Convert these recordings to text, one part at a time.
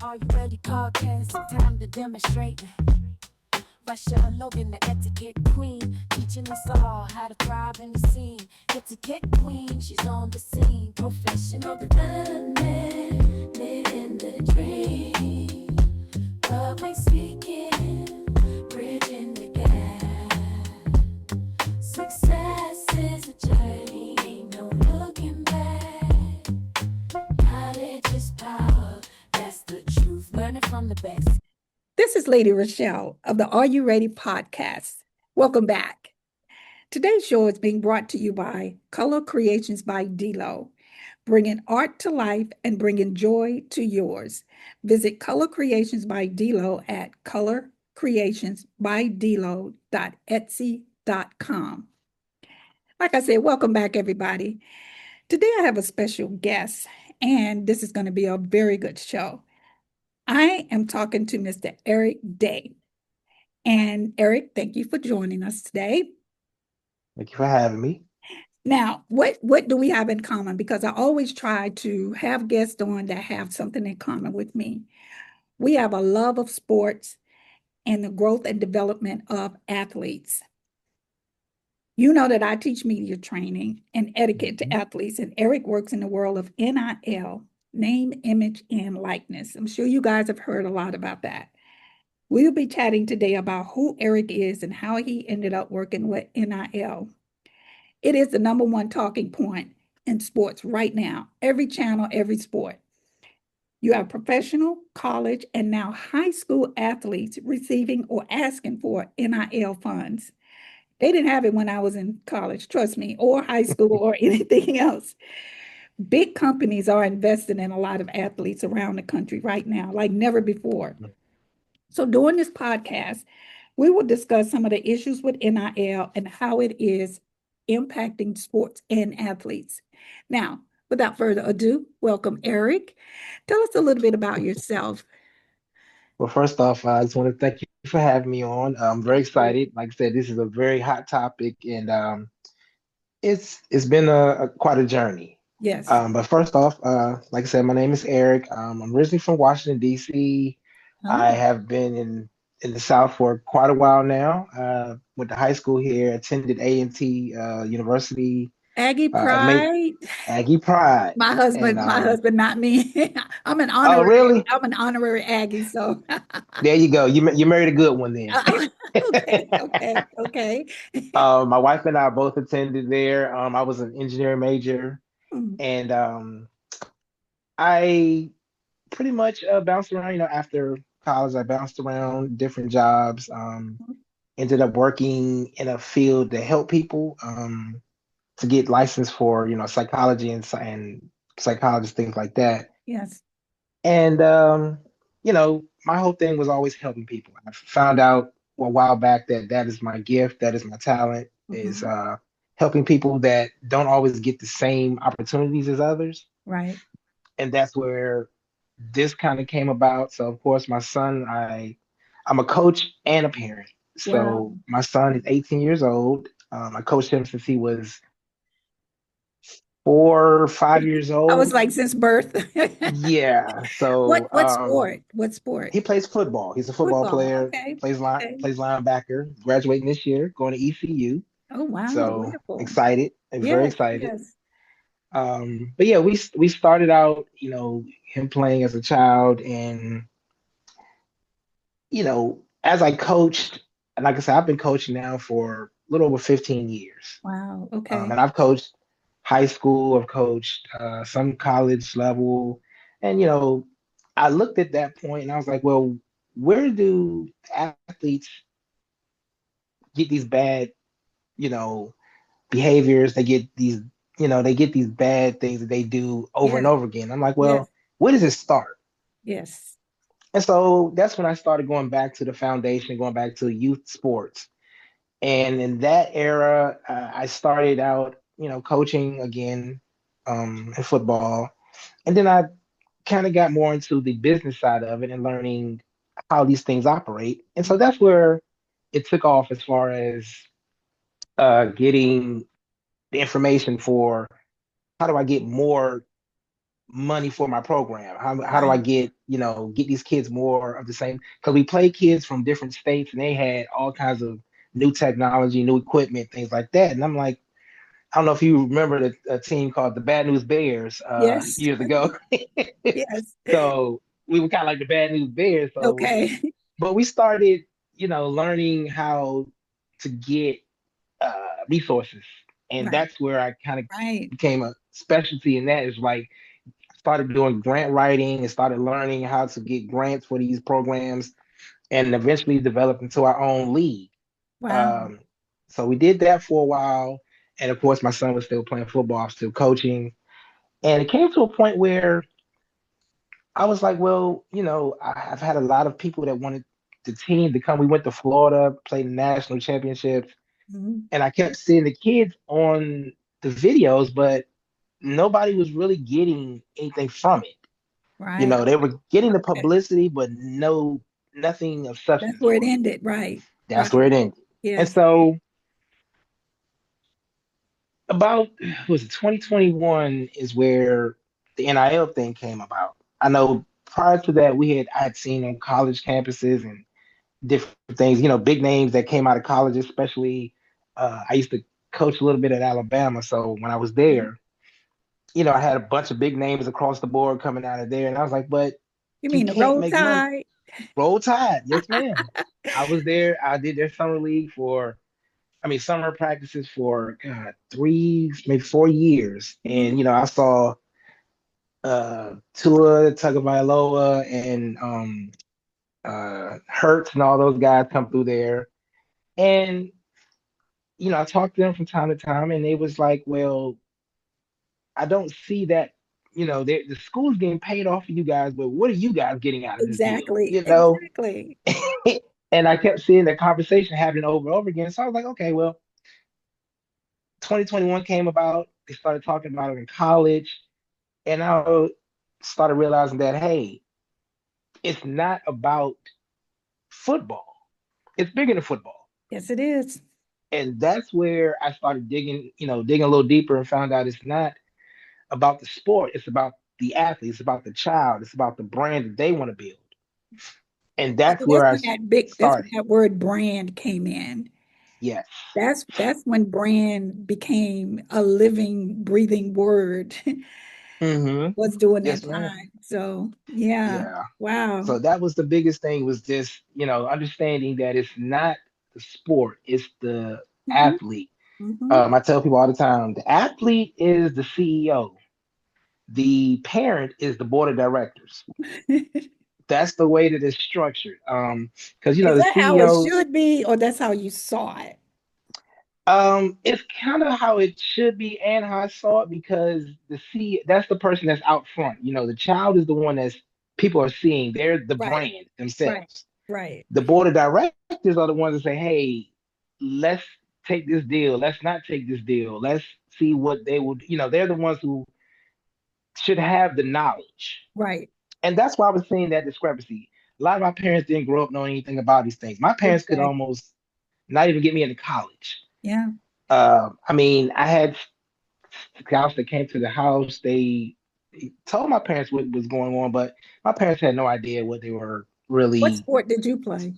Are you ready, podcast? Time to demonstrate. Rachelle Logan, the etiquette queen, teaching us all how to thrive in the scene. Etiquette queen, she's on the scene. Professional development, living the dream. Public speaking, bridging the gap. Success is a journey, ain't no looking back. Knowledge is power, that's the truth. Learning from the best. This is Lady Rachelle of the Are You Ready podcast. Welcome back. Today's show is being brought to you by Color Creations by D-Lo, bringing art to life and bringing joy to yours. Visit Color Creations by D-Lo at colorcreationsbydlo.etsy.com. Like I said, welcome back, everybody. Today I have a special guest, and this is going to be a very good show. I am talking to Mr. Eric Daye. And Eric, thank you for joining us today. Thank you for having me. Now, what do we have in common? Because I always try to have guests on that have something in common with me. We have a love of sports and the growth and development of athletes. You know that I teach media training and etiquette to athletes, and Eric works in the world of NIL, name, image, and likeness. I'm sure you guys have heard a lot about that. We'll be chatting today about who Eric is and how he ended up working with NIL. It is the number one talking point in sports right now. Every channel, every sport. You have professional, college, and now high school athletes receiving or asking for NIL funds. They didn't have it when I was in college, trust me, or high school or anything else. Big companies are investing in a lot of athletes around the country right now, like never before. So during this podcast, we will discuss some of the issues with NIL and how it is impacting sports and athletes. Now, without further ado, welcome, Eric. Tell us a little bit about yourself. Well, first off, I just want to thank you for having me on. I'm very excited. Like I said, this is a very hot topic, and it's been a quite a journey. Yes. But first off, like I said, my name is Eric. I'm originally from Washington, D.C. I Oh, have been in the South for quite a while now. Went to high school here, attended A&T University, Aggie made Pride. Aggie Pride, and My husband, not me. I'm an oh, honorary, really? I'm an honorary Aggie, so There you go. You married a good one then. okay. My wife and I both attended there. I was an engineering major, Mm, and I pretty much bounced around. After college, I bounced around different jobs. Ended up working in a field to help people to get licensed for psychology and psychologists, things like that. yes. And my whole thing was always helping people. I found out a while back that that is my gift, that is my talent, is Mhm. helping people that don't always get the same opportunities as others. Right. And that's where this kind of came about. So of course, my son, I'm a coach and a parent. Wow. So my son is 18 years old. I coached him since he was 4 or 5 years I was old. like, since birth. Yeah. What So what sport? What sport? he plays football. He's a football Football. player. Okay. Okay. Plays linebacker. Graduating this year, going to ECU. Oh, wow. So Wonderful. excited. I'm very Yes, excited. yes. But yeah, we started out, him playing as a child, and as I coached, and like I said, I've been coaching now for a little over 15 years. Wow. Okay. And I've coached high school, I've coached some college level, and I looked at that point and I was like, well, where do athletes get these bad, you know, behaviors? They get these, they get these bad things that they do over and Yes, over again. I'm like, yes, well, where does it start? yes. And so that's when I started going back to the foundation, going back to youth sports. And in that era, I started out, coaching again in football. And then I kind of got more into the business side of it and learning how these things operate. And so that's where it took off as far as getting the information for how do I get more money for my program? How do I Right. get get these kids more of the same, because we played kids from different states and they had all kinds of new technology, new equipment, things like that. And I'm like, I don't know if you remember a team called the Bad News Bears Yes. years ago. Yes. So we were kind of like the Bad News Bears. So, Okay. but we started, learning how to get resources, and Right. that's where I kind of Right. became a specialty in that. Is like started doing grant writing and started learning how to get grants for these programs, and eventually developed into our own league. Wow. Um, so we did that for a while, and of course, my son was still playing football, I was still coaching, and it came to a point where I was like, well, I've had a lot of people that wanted the team to come. We went to Florida, played the national championships, Mhm. and I kept seeing the kids on the videos, but nobody was really getting anything from it. Right. They were getting the Okay. publicity, but nothing of That's substance where for it it. ended. Right. That's where Right. it ended. And Yes. so about was it 2021 is where the NIL thing came about. I know prior to that I had seen on college campuses and different things, big names that came out of college, especially I used to coach a little bit at Alabama. So when I was Mhm. there, I had a bunch of big names across the board coming out of there. And I was like, but You you mean the can't roll make money. tide? Roll Tide. Yes, ma'am. I was there. I did their summer league summer practices for God, 3, maybe 4 years. Mhm. And, I saw Tua Tagovailoa and Hurts and all those guys come through there. And, I talked to them from time to time, and they was like, well, I don't see that, the school's getting paid off for you guys, but what are you guys getting out of this deal? Exactly. Exactly. And I kept seeing that conversation happening over and over again. So I was like, okay, well, 2021 came about. They started talking about it in college. And I started realizing that, hey, it's not about football. It's bigger than football. Yes, it is. And that's where I started digging a little deeper and found out it's not about the sport. It's about the athlete. It's about the child. It's about the brand that they want to build. And So that's that's where I when that's when started. that word brand came in. Yes. That's when brand became a living, breathing word Mm-hmm. was during that Yes, ma'am. time. So yeah. Yeah. Wow. So that was the biggest thing, was just, understanding that it's not the sport, it's the Hmm. athlete. Hmm. I tell people all the time, the athlete is the CEO. The parent is the board of directors. That's the way that it's structured. Because Is the that how it CEO, should be, or that's how you saw it? it's kind of how it should be and how I saw it, because that's the person that's out front. The child is the one that's people are seeing. They're the Right, brand right, themselves. right. The board of directors are the ones that say, hey, let's take this deal. Let's not take this deal. Let's see what they would, they're the ones who should have the knowledge. Right. And that's why I was seeing that discrepancy. A lot of my parents didn't grow up knowing anything about these things. My parents could Exactly. almost not even get me into college. Yeah. I had scouts that came to the house. They told my parents what was going on, but my parents had no idea what they were What really. sport did you play?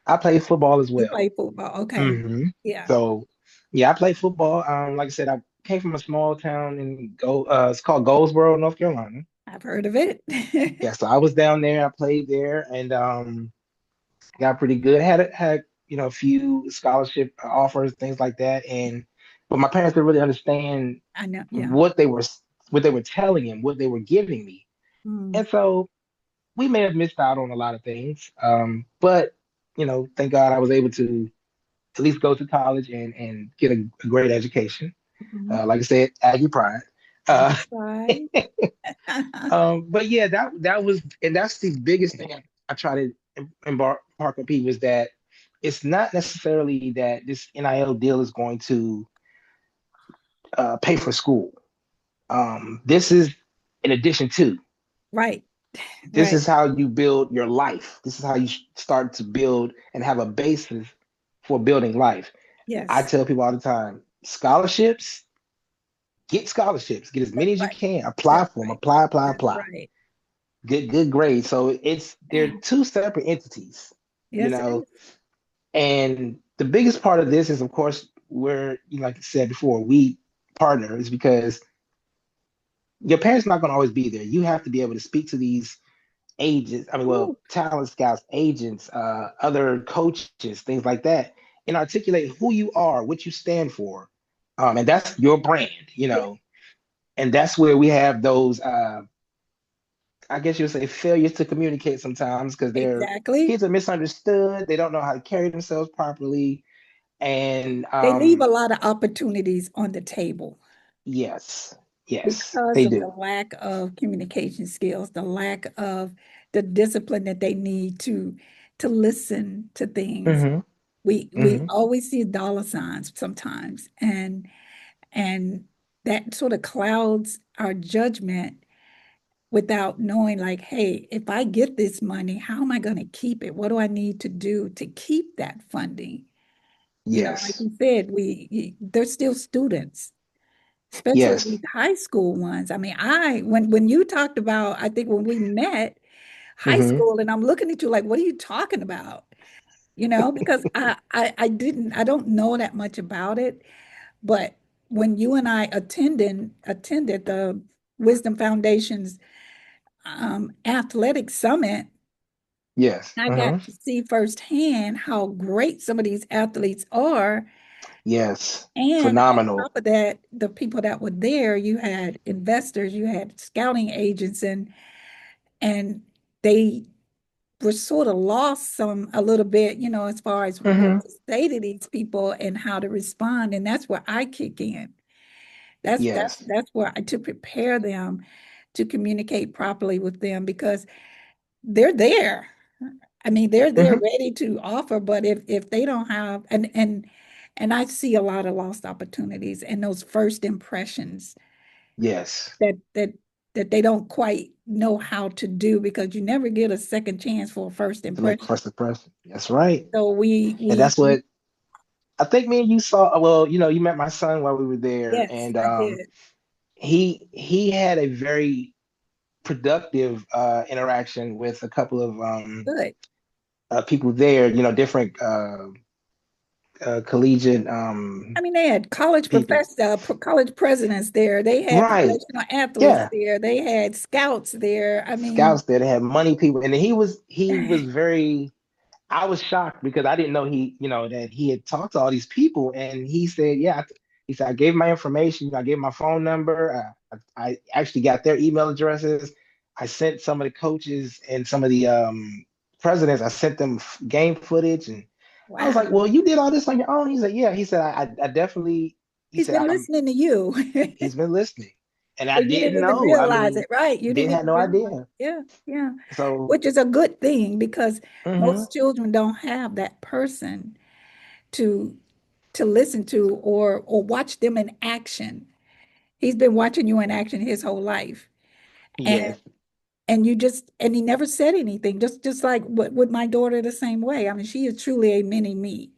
I played football as You well. played football. Okay. hmm Yeah, So, yeah, I played football. Like I said, I came from a small town it's called Goldsboro, North Carolina. I've heard of it. Yeah, so I was down there. I played there, and got pretty good. Had a few scholarship offers, things like that, and but my parents didn't really understand I know. Yeah. what they were telling him, what they were giving me, Mm. and so we may have missed out on a lot of things. But thank God I was able to at least go to college and get a great education. Mhm. Like I said, Aggie pride. Uh, That's right. but yeah, that was, and that's the biggest thing I try to embark on people, is that it's not necessarily that this NIL deal is going to pay for school. This is in addition to. Right. This Right. is how you build your life. This is how you start to build and have a basis for building life. I Yes. tell people all the time, scholarships, get as many That's as you right. can, apply That's for them, right. apply, apply, That's apply. right. good grade. So they're two separate entities, you Yes, it know. is. And the biggest part of this is, of course, where, like I said before, we partner is because your parents not going to always be there. You have to be able to speak to these agents. I mean, well, Ooh, talent scouts, agents, other coaches, things like that, and articulate who you are, what you stand for, and that's your brand, yeah, And that's where we have those. I guess you'd say failures to communicate sometimes because their exactly. kids are misunderstood. They don't know how to carry themselves properly, and They leave a lot of opportunities on the table yes, yes, because they of the do. lack of communication skills, the lack of the discipline that they need to listen to things. Hmm. We Hmm. always see dollar signs sometimes, and that sort of clouds our judgment without knowing, like, hey, if I get this money, how am I going to keep it? What do I need to do to keep that funding? Like Yes, you said, they're still students, especially these yes. high school ones. I mean, when you talked about, I think when we met, high Hmm. school, and I'm looking at you like, what are you talking about? Because I don't know that much about it, but when you and I attended the Wisdom Foundation's athletic summit, Yes. I Uh-huh. got to see firsthand how great some of these athletes are. Yes. And on Phenomenal. top of that, the people that were there, you had investors, you had scouting agents, and they were sort of lost a little bit, as far as what Hmm. to say to these people and how to respond. And that's where I kick in. Yes. That's where to prepare them to communicate properly with them because they're there. I mean, they're Hmm. ready to offer, but if they don't have and I see a lot of lost opportunities and those first impressions Yes. that that they don't quite know how to do because you never get a second chance for a first To make impression. first impression. That's right. So And that's what I think me and you saw. Well, you met my son while we were there, yes, and I did. he had a very productive interaction with a couple of Good. people there. Different collegiate I mean, they had college people. college presidents there. They had Right. professional athletes Yeah. there. They had scouts there. I mean, Scouts there. They had money people, and he was very. I was shocked because I didn't know that he had talked to all these people, and he said, "Yeah." He said, "I gave my information. I gave my phone number. I actually got their email addresses. I sent some of the coaches and some of the presidents. I sent them game footage, and I was like, wow. "Well, you did all this on your own?" He said, "Yeah." He said, "I definitely." He He's said, been listening to you. He's been listening, and I But you didn't didn't even know. I realize mean, it, right? You didn't didn't have even no realize. idea. Yeah, yeah. So, Which is a good thing because hmm. most children don't have that person to to listen to or watch them in action. He's been watching you in action his whole life. And Yes. and he never said anything, just like with my daughter the same way. I mean, she is truly a mini me.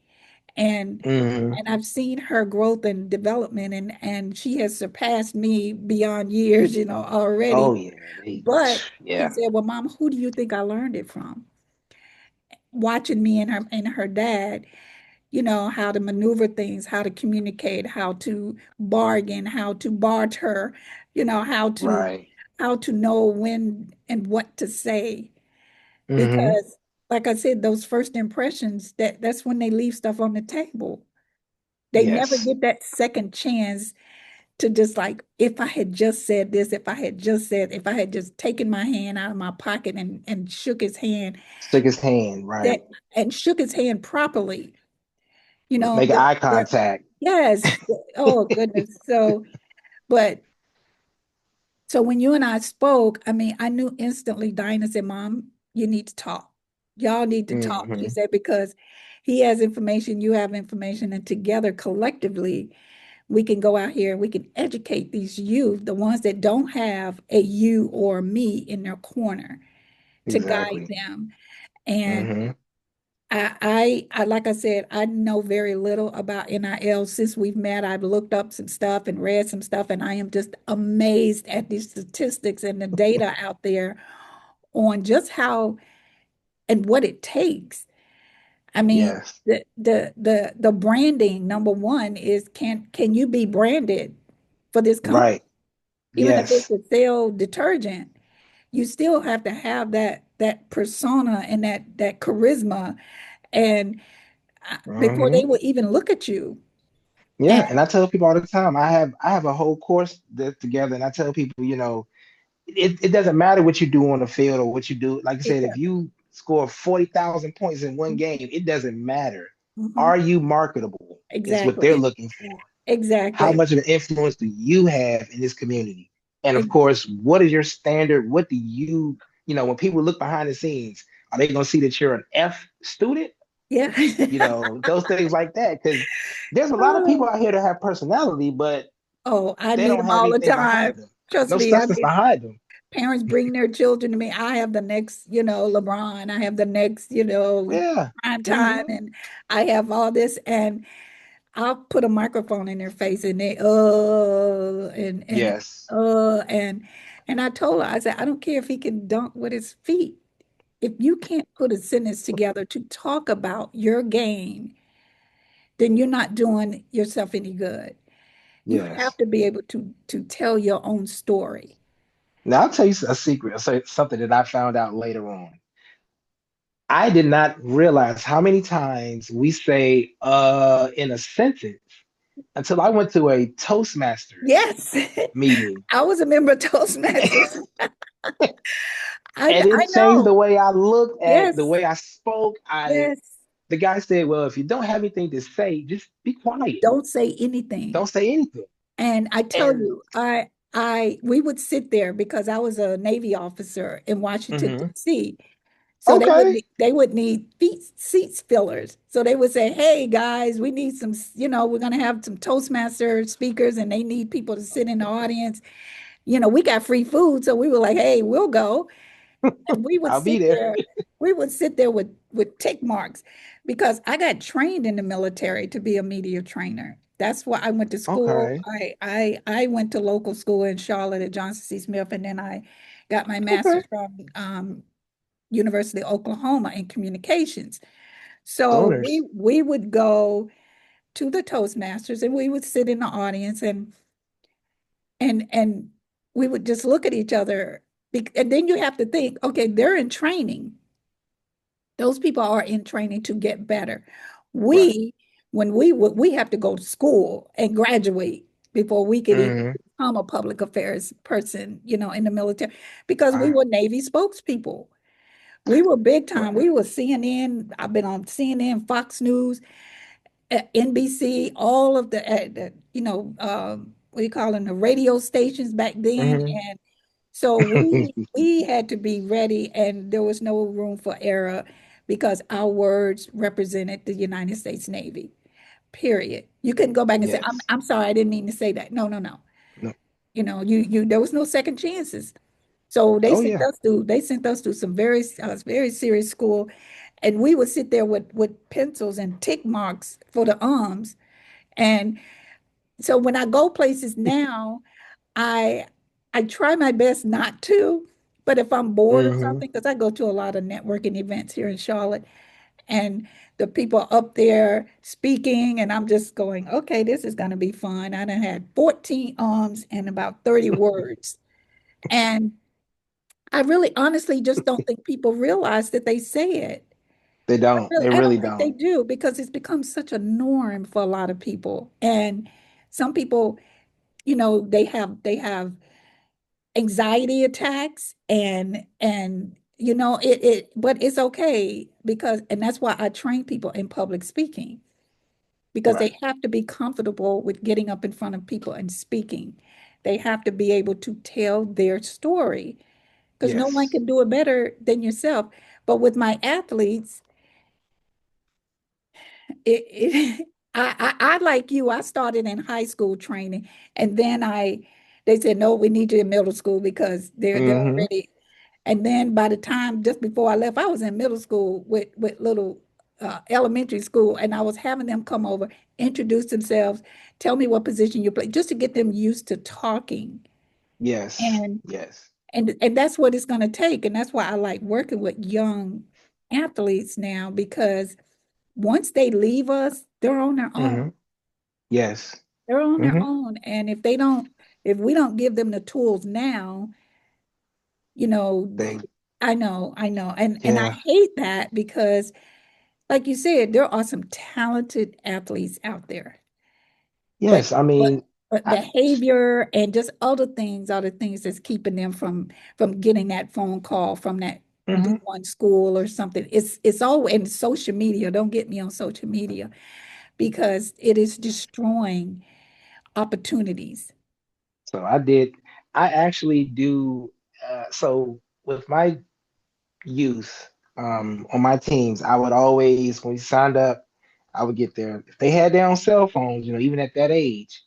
And Hmm. and I've seen her growth and development and she has surpassed me beyond years, already. Oh yeah. But he Yeah. said, "Well, Mom, who do you think I learned it from?" Watching me and her dad, how to maneuver things, how to communicate, how to bargain, how to barter, how to Right. know when and what to say. Hmm. Because like I said, those first impressions, that's when they leave stuff on the table. They never Yes. get that second chance to just like, if I had just said this, if I had just taken my hand out of my pocket and shook his hand, Shook his hand. that Right. and shook his hand properly, Make that eye that contact. yes. Oh goodness. But so when you and I spoke, I mean, I knew instantly. Dinah said, "Mom, you need to talk. Y'all need to talk." She Hmm. said, because he has information, you have information, and together collectively we can go out here and we can educate these youth, the ones that don't have a you or me in their corner to guide Exactly. them. And Hmm. like I said, I know very little about NIL since we've met. I've looked up some stuff and read some stuff, and I am just amazed at the statistics and the data out there on just how and what it takes. I mean, Yes. the branding, number one, is can you be branded for this company? Right. Even if it's Yes. a sell detergent, you still have to have that persona and that charisma, and before they Hmm. will even look at you. And Yeah. And I tell people all the time, I have a whole course that's together, and I tell people, it doesn't matter what you do on the field or what you do. Like I it said, if does. you score 40,000 points in one game, it doesn't matter. Mhm. Are you marketable? Is what they're Exactly. looking for. How Exactly. much of an influence do you have in this community? And of Ex- course, what is your standard? What do when people look behind the scenes, are they going to see that you're an F student? Yeah. Those things like that. Because there's a lot of people Oh, out here that have personality, but I they meet don't them have all the anything time. behind them. Trust No me, I substance mean, behind them. parents bring their children to me. I have the next, LeBron. I have the next, Yeah. prime time, Hmm. and I have all this, and I'll put a microphone in their face, and they, Yes. and I told her, I said, I don't care if he can dunk with his feet. If you can't put a sentence together to talk about your game, then you're not doing yourself any good. You have Yes. to be able to tell your own story. Now I'll tell you a secret. I'll say something that I found out later on. I did not realize how many times we say in a sentence until I went to a Toastmasters Yes, meeting. I was a member of Toastmasters. And I it changed the know. way I looked at the Yes, way I spoke. I yes. The guy said, "Well, if you don't have anything to say, just be quiet. Don't say anything. Don't say anything." And I tell And you, we would sit there because I was a Navy officer in Washington, mhm, D.C. So okay, they would need seats fillers. So they would say, "Hey guys, we need some, we're gonna have some Toastmaster speakers, and they need people to sit in the audience. We got free food." So we were like, "Hey, we'll go." And I'll be there. we would sit there with tick marks because I got trained in the military to be a media trainer. That's why I went to school. Okay, I went to local school in Charlotte at Johnson C. Smith, and then I got my okay, master's from University of Oklahoma in communications. So stoners. we would go to the Toastmasters, and we would sit in the audience, and we would just look at each other. And then you have to think, okay, they're in training. Those people are in training to get better. Right. We, when we have to go to school and graduate before we could even Hmm. become a public affairs person, in the military, because we Wow. were Navy spokespeople. We were big time. Wow. We were CNN. I've been on CNN, Fox News, NBC, all of what do you call them, the radio stations back then. Hmm. And so we had to be ready, and there was no room for error because our words represented the United States Navy. Period. You couldn't go back and say, Yes. I'm sorry, I didn't mean to say that." No, no, no. No. You there was no second chances. So Oh yeah. they sent us to some very serious school, and we would sit there with pencils and tick marks for the arms. And so when I go places now, I I try my best not to, but if I'm bored or Hmm. something, because I go to a lot of networking events here in Charlotte, and the people up there speaking, and I'm just going, okay, this is going to be fun. I done had 14 arms and about 30 words. And I really honestly just don't think people realize that they say it. They don't. They I really don't think they don't. do because it's become such a norm for a lot of people. And some people, they have anxiety attacks, and but it's okay because, and that's why I train people in public speaking, because Right. they have to be comfortable with getting up in front of people and speaking. They have to be able to tell their story because no one Yes. can do it better than yourself. But with my athletes, it I like you, I started in high school training, and then they said, "No, we need you in middle school because they're Hmm. already." And then by the time just before I left, I was in middle school with little elementary school, and I was having them come over, introduce themselves, tell me what position you play, just to get them used to talking. Yes. And Yes. And that's what it's going to take. And that's why I like working with young athletes now, because once they leave us, they're on their own. Hmm. Yes. They're on their Hmm. own. And if we don't give them the tools now, you know, They, I know. And I yeah. hate that because, like you said, there are some talented athletes out there. But Yes. I but mean, but I, behavior and just other things are the things that's keeping them from getting that phone call from that mhm. D1 school or something. It's all in social media. Don't get me on social media because it is destroying opportunities. So I did. I actually do. So with my youth, on my teams, I would always, when we signed up, I would get their, if they had their own cell phones, even at that age,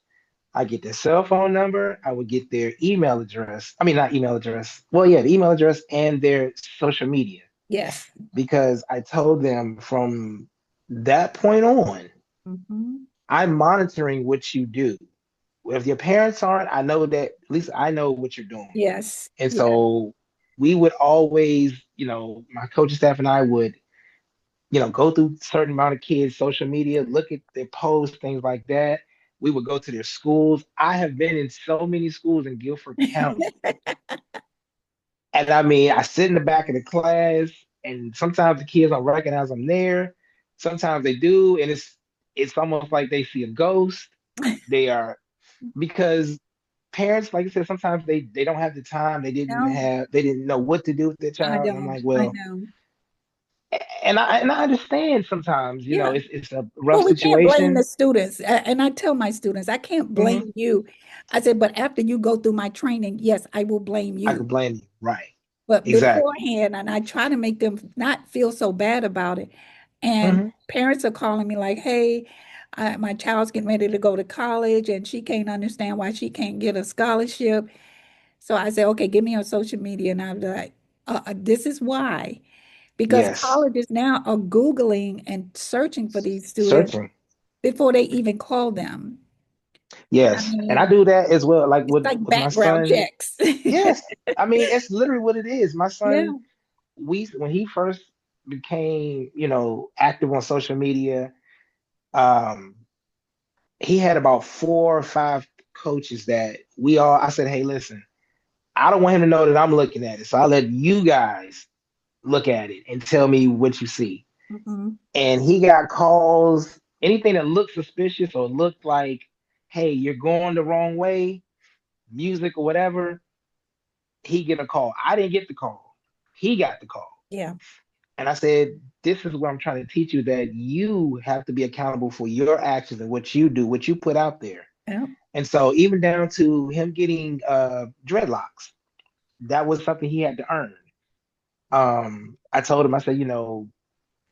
I get their cell phone number. I would get their email address. I mean, not email address. Well, yeah, the email address and their social media, Yes. because I told them from that point on, Hmm. I'm monitoring what you do. If your parents aren't, I know that at least I know what you're doing. Yes. And Yes. so we would always, my coaching staff and I would, go through certain amount of kids' social media, look at their posts, things like that. We would go to their schools. I have been in so many schools in Guilford County. And I mean, I sit in the back of the class, and sometimes the kids don't recognize I'm there. Sometimes they do, and it's almost like they see a ghost. They are, because parents, like I said, sometimes they don't have the time. No, They didn't know what to do with their I child. And I'm don't. like, I well, know. and I understand sometimes, Yeah. it's a rough Well, we can't blame the situation. students. And I tell my students, I can't Hmm. blame you. I said, but after you go through my training, yes, I will blame I you. could blame you. Right. But Exactly. beforehand, and I try to make them not feel so bad about it. And Hmm. parents are calling me like, hey, my child's getting ready to go to college and she can't understand why she can't get a scholarship. So I said, okay, give me your social media. And I'm like, this is why. Because Yes. colleges now are Googling and searching for these students Searching. before they even call them. I Yes. And I mean, do that as well. Like it's with, like with my background son. checks. Yes. I mean, it's literally what it is. My Yeah. son, when he first became, active on social media, um, he had about 4 or 5 coaches that I said, hey, listen, I don't want him to know that I'm looking at it. So I let you guys look at it and tell me what you see. Hmm. And he got calls, anything that looked suspicious or looked like, hey, you're going the wrong way, music or whatever, he get a call. I didn't get the call. He got the call. Yeah. And I said, this is what I'm trying to teach you, that you have to be accountable for your actions and what you do, what you put out there. Yeah. And so even down to him getting dreadlocks, that was something he had to earn. I told him, I said,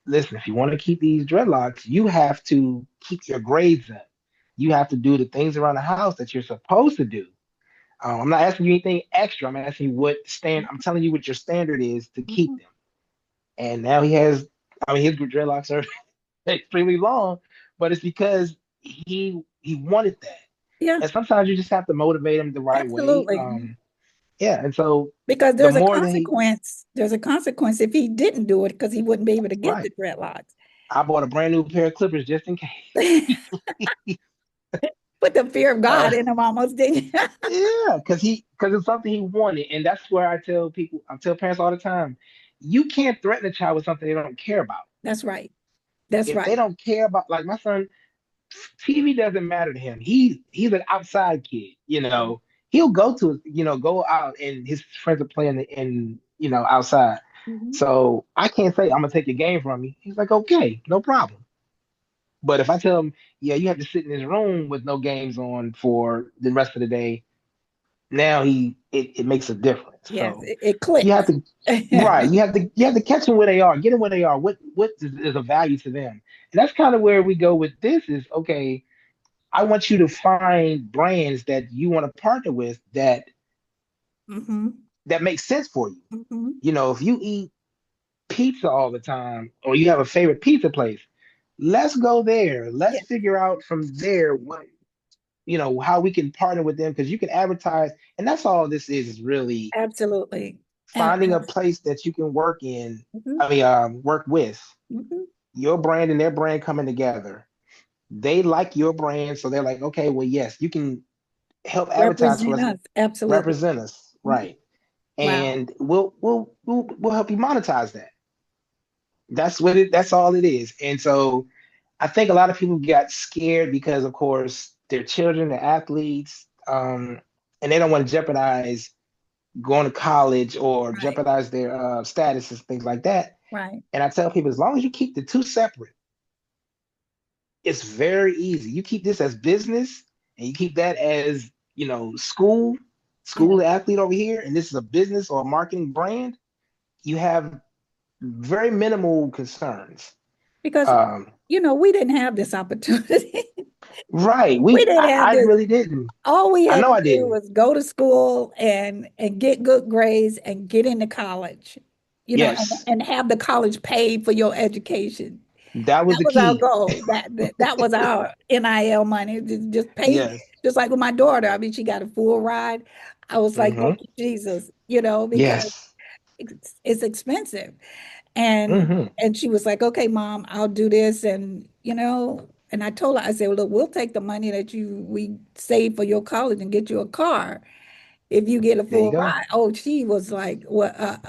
listen, if you want to keep these dreadlocks, you have to keep your grades up. You have to do the things around the house that you're supposed to do. I'm not asking you anything extra. I'm asking you I'm telling you what your standard is to keep Mhm. them. And now he has, I mean, his dreadlocks are extremely long, but it's because he wanted that. Yeah, And sometimes you just have to motivate him the right way. absolutely. Yeah. And so Because the there's a more that consequence. There's a consequence if he didn't do it because he wouldn't be able to get right, the dreadlocks. I bought a brand new pair of clippers just in case. Put the fear of Uh, God in him almost, didn't you? yeah, because it's something he wanted, and that's where I tell parents all the time, you can't threaten a child with something they don't care about. That's right. That's If they right. don't care about, like my son, TV doesn't matter to him. He's an outside kid. Yeah. He'll go out and his friends are playing outside. Mhm. So I can't say I'm gonna take your game from you. He's like, okay, no problem. But if I tell him, yeah, you have to sit in this room with no games on for the rest of the day, now it makes a difference. Yes, So it you have clicks. to right, you have to catch them where they are, get them where they are. What is of value to them? And that's kind of where we go with this is okay. I want you to find brands that you want to partner with Hmm. that makes sense for you. Hmm. If you eat pizza all the time or you have a favorite pizza place, let's go there. Let's Yeah. figure out from there how we can partner with them because you can advertise, and that's all this is really Absolutely. finding a place that you can work in. Mhm, I mean, work with mhm. your brand and their brand coming together. They like your brand, so they're like, okay, well, yes, you can help advertise for Represent us, us. Absolutely. represent us, Mhm. right? Wow. And we'll help you monetize that. That's all it is. And so I think a lot of people got scared because, of course, their children, they're athletes, and they don't want to jeopardize going to college or Right. jeopardize their status and things like that. Right. And I tell people, as long as you keep the two separate, it's very easy. You keep this as business, and you keep that as school, Yeah. athlete over here, and this is a business or a marketing brand. You have very minimal concerns. Because, Um, we didn't have this opportunity. right. We We didn't have I this. really didn't. All we I had know to I do didn't. was go to school and get good grades and get into college, Yes, and have the college paid for your education. that was That the was our key. goal. That was our NIL money. Just pay, Yes. just like with my daughter. I mean, she got a full ride. I was like, Hmm. thank you, Jesus, because Yes. it's expensive. And Hmm. and she was like, okay, mom, I'll do this. And I told her, I said, well, look, we'll take the money that we save for your college and get you a car if you get a There you full go. ride. Oh, she was like, well,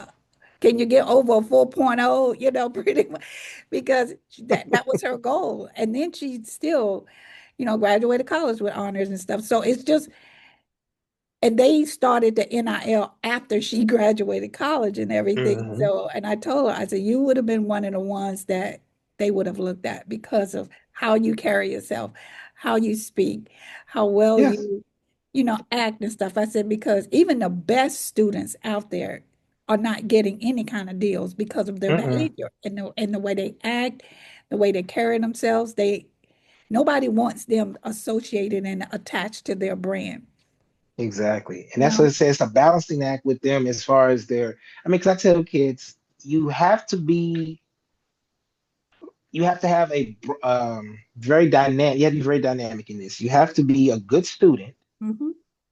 can you get over a 4.0, pretty much, because that was her goal. And then she still, graduated college with honors and stuff. So it's just, and they started the NIL after she graduated college and everything. Hmm. So, and I told her, I said, you would have been one of the ones that they would have looked at because of how you carry yourself, how you speak, how well Yes. act and stuff. I said, because even the best students out there are not getting any kind of deals because of their Mm-mm. behavior and the way they act, the way they carry themselves. Nobody wants them associated and attached to their brand, Exactly. And you that's what know? it says. It's a balancing act with them as far as I mean, because I tell kids, you have to have very dynamic, you have to be very dynamic in this. You have to be a good student Hmm.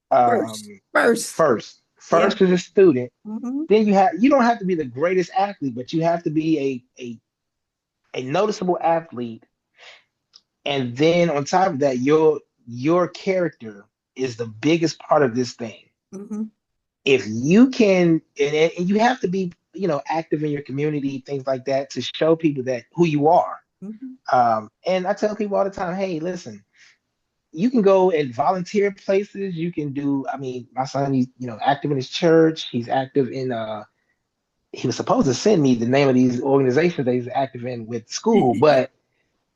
First, um, first, first. yeah. First as a student. Hmm. Then you don't have to be the greatest athlete, but you have to be a noticeable athlete. And then on top of that, your character is the biggest part of this thing. Hmm. If you can, and you have to be, active in your community, things like that, to show people that who you are. Hmm. And I tell people all the time, hey, listen, you can go and volunteer places. You can do, I mean, my son, he's, active in his church. He's active in, he was supposed to send me the name of these organizations that he's active in with school, but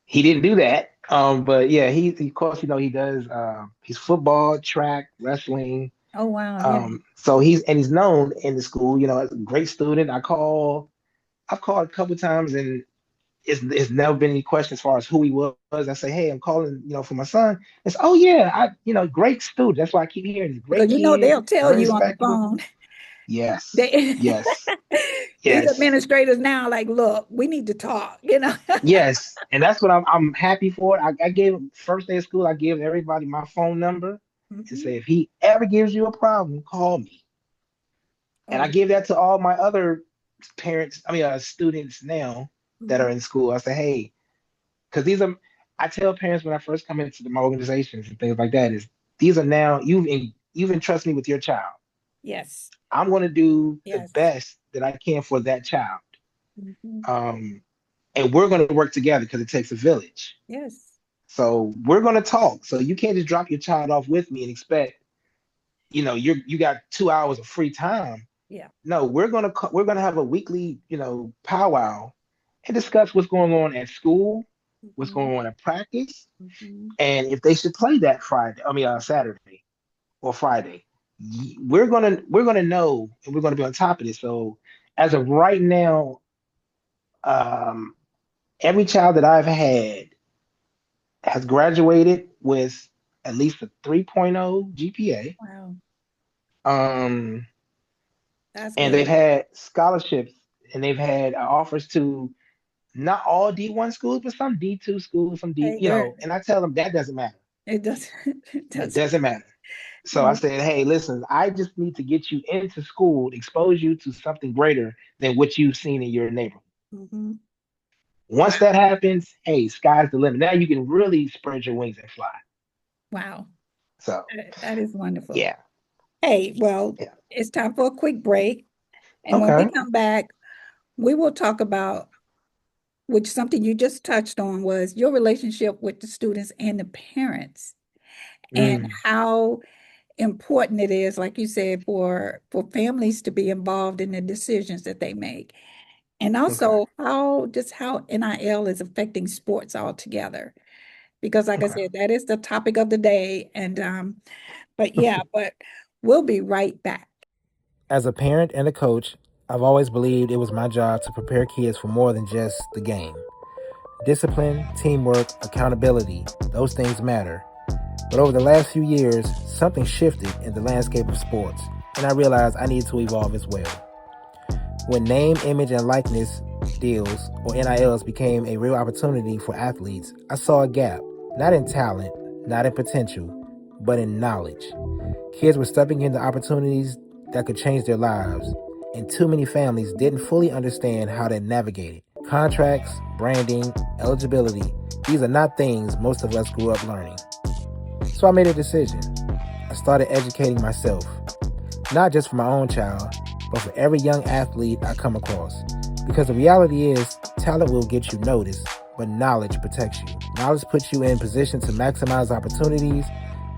he didn't do that. But yeah, of course, he does, he's football, track, wrestling. Oh, wow. Yeah. So he's known in the school, as a great student. I've called a couple times and it's never been any question as far as who he was. I say, hey, I'm calling, for my son. It's, oh yeah, great student. That's why I keep hearing he's a great Because kid, they'll tell very you on the respectable. phone. Yes, They yes, these yes, administrators now like, look, we need to talk. yes. And that's what I'm happy for. I gave him first day of school, I gave everybody my phone number and Hmm. say, if he ever gives you a problem, call me. And I Oh, give that to all my other students now that mhm. are in school. I say, hey, because I tell parents when I first come into my organizations and things like that is these are now you've entrusted me with your child. Yes. I'm going to do the Yes. best that I can for that child, Hmm. um, and we're going to work together because it takes a village. Yes. So we're going to talk. So you can't just drop your child off with me and expect you got 2 hours of free time. Yeah. No, we're gonna have a weekly powwow and discuss what's going on at school, what's Hmm. going on at practice, Hmm. and if they should play that Friday, Saturday or Friday. We're gonna know, and we're gonna be on top of this. So as of right now, um, every child that I've had has graduated with at least a 3.0 GPA. Wow. Um, That's and they've good. had scholarships and they've had offers to not all D1 schools, but some D2 schools, some D, Hey, there. and I tell them that doesn't matter. It doesn't, it It doesn't. doesn't matter. So I said, hey, listen, I just need to get you into school, expose you to something greater than what you've seen in your neighborhood. Mm-hmm. Once Wow. that happens, hey, sky's the limit. Now you can really spread your wings and fly. Wow. So That is wonderful. yeah, Hey, well, yeah. it's time for a quick break. And when we Okay. come back, we will talk about, which something you just touched on was your relationship with the students and the parents, and Mm, how important it is, like you said, for families to be involved in the decisions that they make. And okay. also how NIL is affecting sports altogether. Because like I Okay. said, that is the topic of the day. And but we'll be right back. As a parent and a coach, I've always believed it was my job to prepare kids for more than just the game. Discipline, teamwork, accountability, those things matter. But over the last few years, something shifted in the landscape of sports, and I realized I needed to evolve as well. When name, image, and likeness deals, or NILs, became a real opportunity for athletes, I saw a gap, not in talent, not in potential, but in knowledge. Kids were stepping into opportunities that could change their lives, and too many families didn't fully understand how to navigate it. Contracts, branding, eligibility, these are not things most of us grew up learning. So I made a decision. I started educating myself, not just for my own child, but for every young athlete I come across. Because the reality is, talent will get you noticed, but knowledge protects you. Knowledge puts you in position to maximize opportunities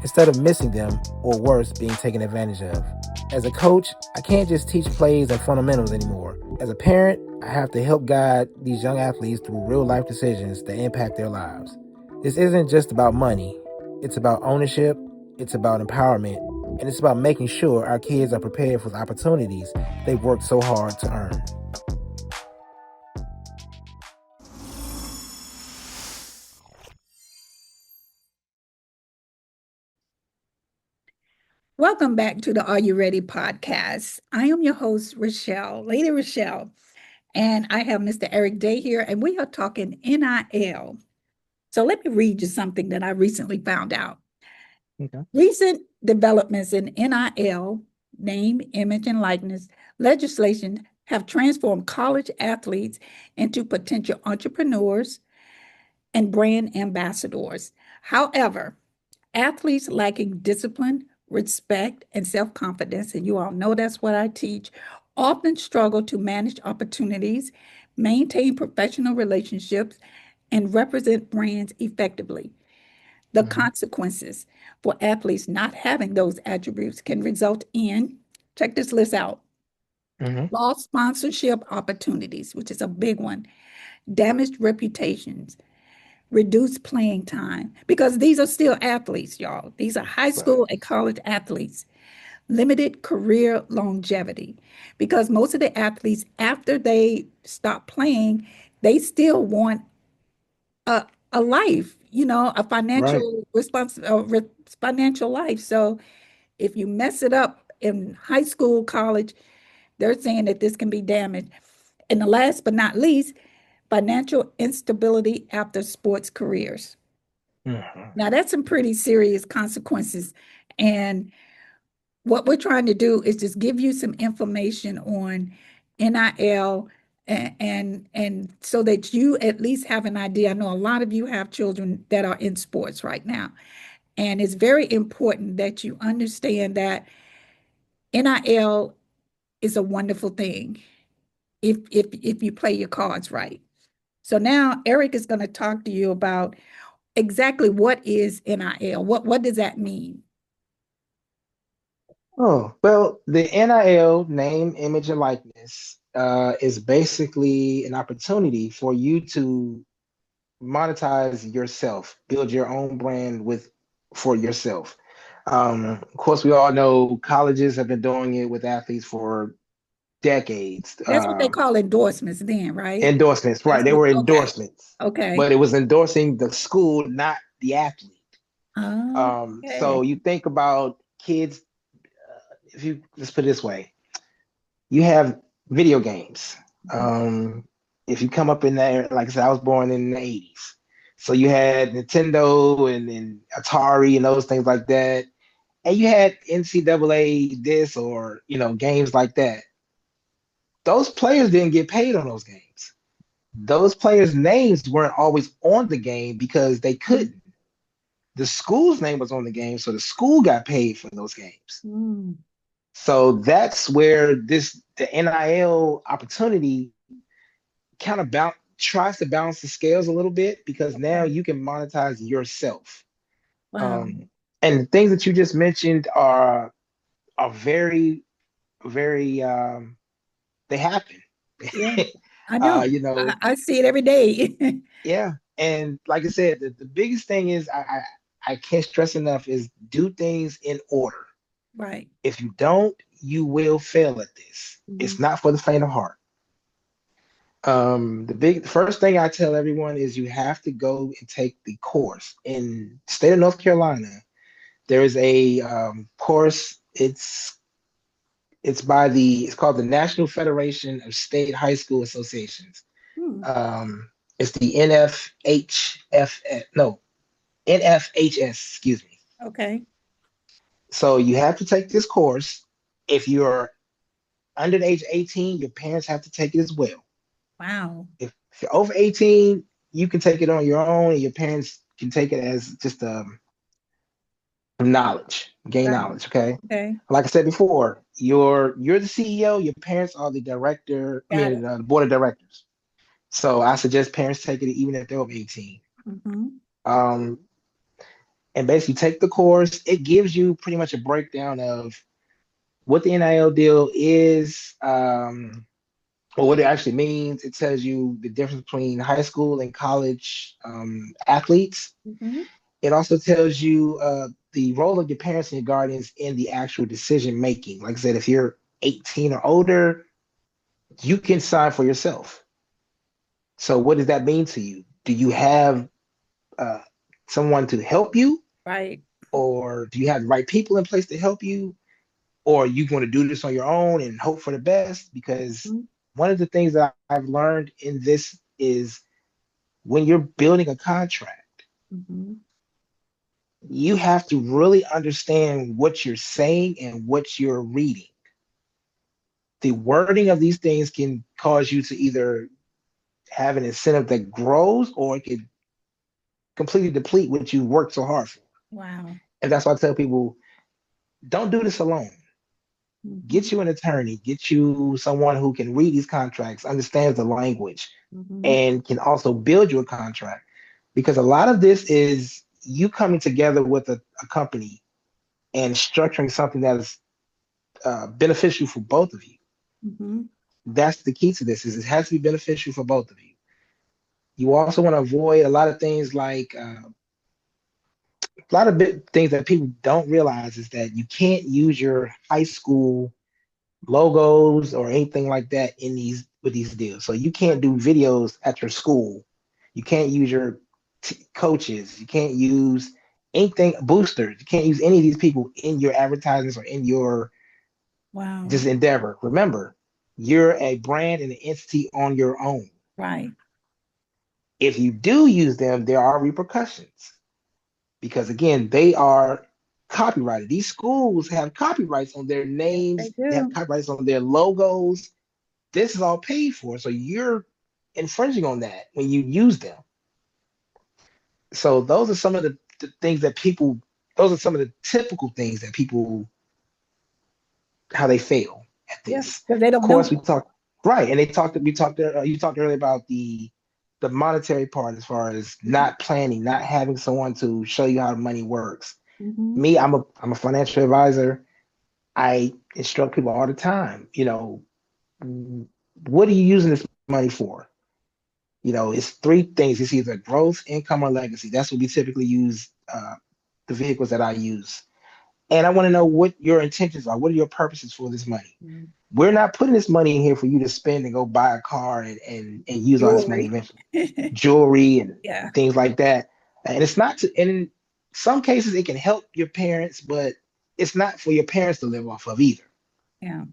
instead of missing them, or worse, being taken advantage of. As a coach, I can't just teach plays and fundamentals anymore. As a parent, I have to help guide these young athletes through real life decisions that impact their lives. This isn't just about money, it's about ownership, it's about empowerment, and it's about making sure our kids are prepared for the opportunities they've worked so hard to earn. Welcome back to the Are You Ready podcast. I am your host, Rachelle, Lady Rachelle, and I have Mr. Eric Daye here, and we are talking NIL. So let me read you something that I recently found out. Okay. Recent developments in NIL, name, image, and likeness legislation have transformed college athletes into potential entrepreneurs and brand ambassadors. However, athletes lacking discipline, respect, and self confidence, and you all know that's what I teach, often struggle to manage opportunities, maintain professional relationships, and represent brands effectively. The Mm-hmm. consequences for athletes not having those attributes can result in, check this list out, Mm-hmm. lost sponsorship opportunities, which is a big one, damaged reputations, reduced playing time, because these are still athletes, y'all. These are high Right. school and college athletes. Limited career longevity, because most of the athletes, after they stop playing, they still want a life, a Right. financial life. So if you mess it up in high school, college, they're saying that this can be damaged. And the last but not least, financial instability after sports careers. Mm-hmm. Now, that's some pretty serious consequences. And what we're trying to do is just give you some information on NIL, and so that you at least have an idea. I know a lot of you have children that are in sports right now, and it's very important that you understand that NIL is a wonderful thing if you play your cards right. So now Eric is going to talk to you about exactly what is NIL. What does that mean? Oh, well, the NIL, name, image, and likeness, is basically an opportunity for you to monetize yourself, build your own brand with for yourself. Of course, we all know colleges have been doing it with athletes for decades. That's what they call endorsements then, right? Endorsements, right? That's They what, were okay. endorsements, Okay. but it was endorsing the school, not the athlete. So Okay. you think about kids, if you let's put it this way, you have video games. Um, if you come up in there, like I said, I was born in the 80s. So you had Nintendo and Atari and those things like that. And you had NCAA this or, games like that. Those players didn't get paid on those games. Those players' names weren't always on the game because they Mm, couldn't. The school's name was on the game, so the school got paid for those games. mm. So that's where the NIL opportunity kind of tries to balance the scales a little bit because now Okay. you can monetize yourself. Wow. And the things that you just mentioned are very, very they happen. Yeah. I know. You know, I see it every day. yeah. And like I said, the biggest thing is I can't stress enough is do things in order. Right. If you don't, you will fail at this. Mhm. It's not for the faint of heart. The first thing I tell everyone is you have to go and take the course. In the state of North Carolina, there is a course. It's called the National Federation of State High School Associations. Hmm. It's the NFHF, no, NFHS, excuse me. Okay. So you have to take this course. If you're under the age of 18, your parents have to take it as well. Wow. If you're over 18, you can take it on your own, and your parents can take it as just gain Right. knowledge. Okay. Okay. Like I said before, you're the CEO. Your parents are the director. I Got mean, it. the board of directors. So I suggest parents take it even if they're over 18. Mm-hmm. Um, and basically take the course. It gives you pretty much a breakdown of what the NIL deal is, or what it actually means. It tells you the difference between high school and college athletes. Mm-hmm. It also tells you the role of your parents and your guardians in the actual decision making. Like I said, if you're 18 or older, you can sign for yourself. So, what does that mean to you? Do you have uh, someone to help you, Right. or do you have the right people in place to help you? Or are you going to do this on your own and hope for the best? Because Mm-hmm. one of the things that I've learned in this is when you're building a contract, Mm-hmm. you have to really understand what you're saying and what you're reading. The wording of these things can cause you to either have an incentive that grows or it could completely deplete what you worked so hard for. Wow. And that's why I tell people don't do this alone. Mm-hmm. Get you an attorney, get you someone who can read these contracts, understands the language, Mm-hmm. and can also build you a contract. Because a lot of this is you coming together with a company and structuring something that is beneficial for both of you. Mm-hmm. That's the key to this is it has to be beneficial for both of you. You also want to avoid a lot of things like a lot of things that people don't realize is that you can't use your high school logos or anything like that in these with these deals. So you can't do videos at your school. You can't use your coaches. You can't use anything boosters. You can't use any of these people in your advertisements or in your Wow. just endeavor. Remember, you're a brand and an entity on your own. Right. If you do use them, there are repercussions because again, they are copyrighted. These schools have copyrights on their Yes, they names, they have do. copyrights on their logos. This is all paid for. So you're infringing on that when you use them. So those are some of the things that people, those are some of the typical things that people, how they fail at Yeah, this. because they Of don't course, know. we talked, right. And you talked earlier about the monetary part as far as not planning, not having someone to show you how money works. Mm-hmm. Me, I'm a financial advisor. I instruct people all the time, what are you using this money for? It's three things. It's either growth, income, or legacy. That's what we typically use, the vehicles that I use. And I want to know what your intentions are. What are your purposes for this money? Mm-hmm. We're not putting this money in here for you to spend and go buy a car and use all this money Jewelry. eventually. Jewelry and Yeah. things like that. And it's not to, and in some cases, it can help your parents, but it's not for your parents to live off of either. Yeah.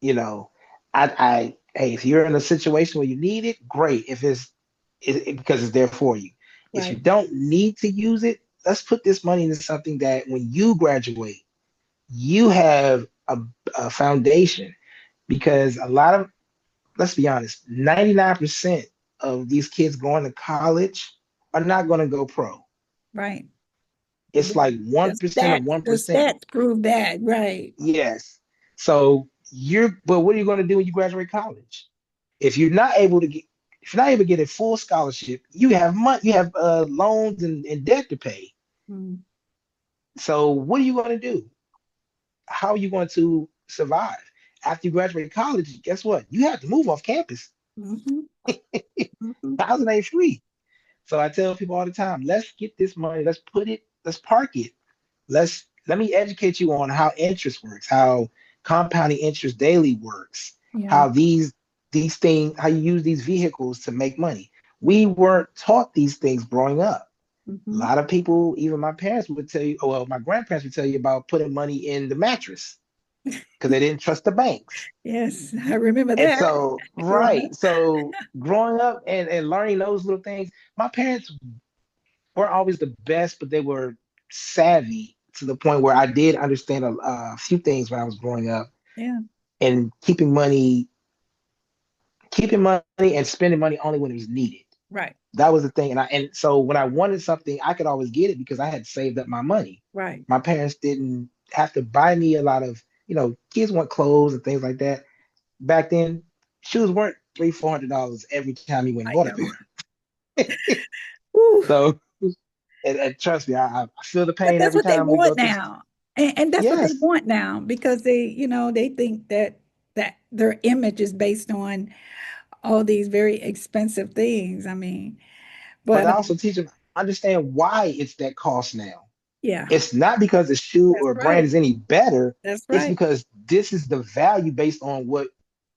you know, hey, if you're in a situation where you need it, great. If because it's there for you. If you Right. don't need to use it, let's put this money into something that when you graduate, you have a foundation. Because a lot of, let's be honest, 99% of these kids going to college are not going to go pro. Right. It's like The 1% of stats, the 1%. stats prove that. Right. Yes. So but what are you going to do when you graduate college? If you're not able to get, if you're not able to get a full scholarship, you have money, you have loans and debt to pay. Mm-hmm. So what are you going to do? How are you going to survive? After you graduate college, guess what? You have to move off campus. Mm-hmm. Mm-hmm. Housing ain't free. So I tell people all the time, let's get this money, let's park it. Let me educate you on how interest works, how compounding interest daily works, Yeah. how these things, how you use these vehicles to make money. We Mm-hmm. weren't taught these things growing up. A Mm-hmm. lot of people, even my parents would tell you, well, my grandparents would tell you about putting money in the mattress because they didn't trust the banks. Yes, I remember And that so, growing up. right. So growing up and learning those little things, my parents weren't always the best, but they were savvy to the point where I did understand a few things when I was growing up Yeah. and keeping money and spending money only when it was needed. Right. That was the thing. And so when I wanted something, I could always get it because I had saved up my money. Right. My parents didn't have to buy me a lot of, kids want clothes and things like that. Back then, shoes weren't $300-400 every time you went and I bought a know. pair. Ooh. So, and trust me, I feel the But pain that's every what they time we go want through. now. And that's what they Yes, want now because they think that their image is based on all these very expensive things. I mean, but but I also teach them understand why it's that cost now. yeah, It's not because the shoe that's or brand right. is any better. That's It's right. because this is the value based on what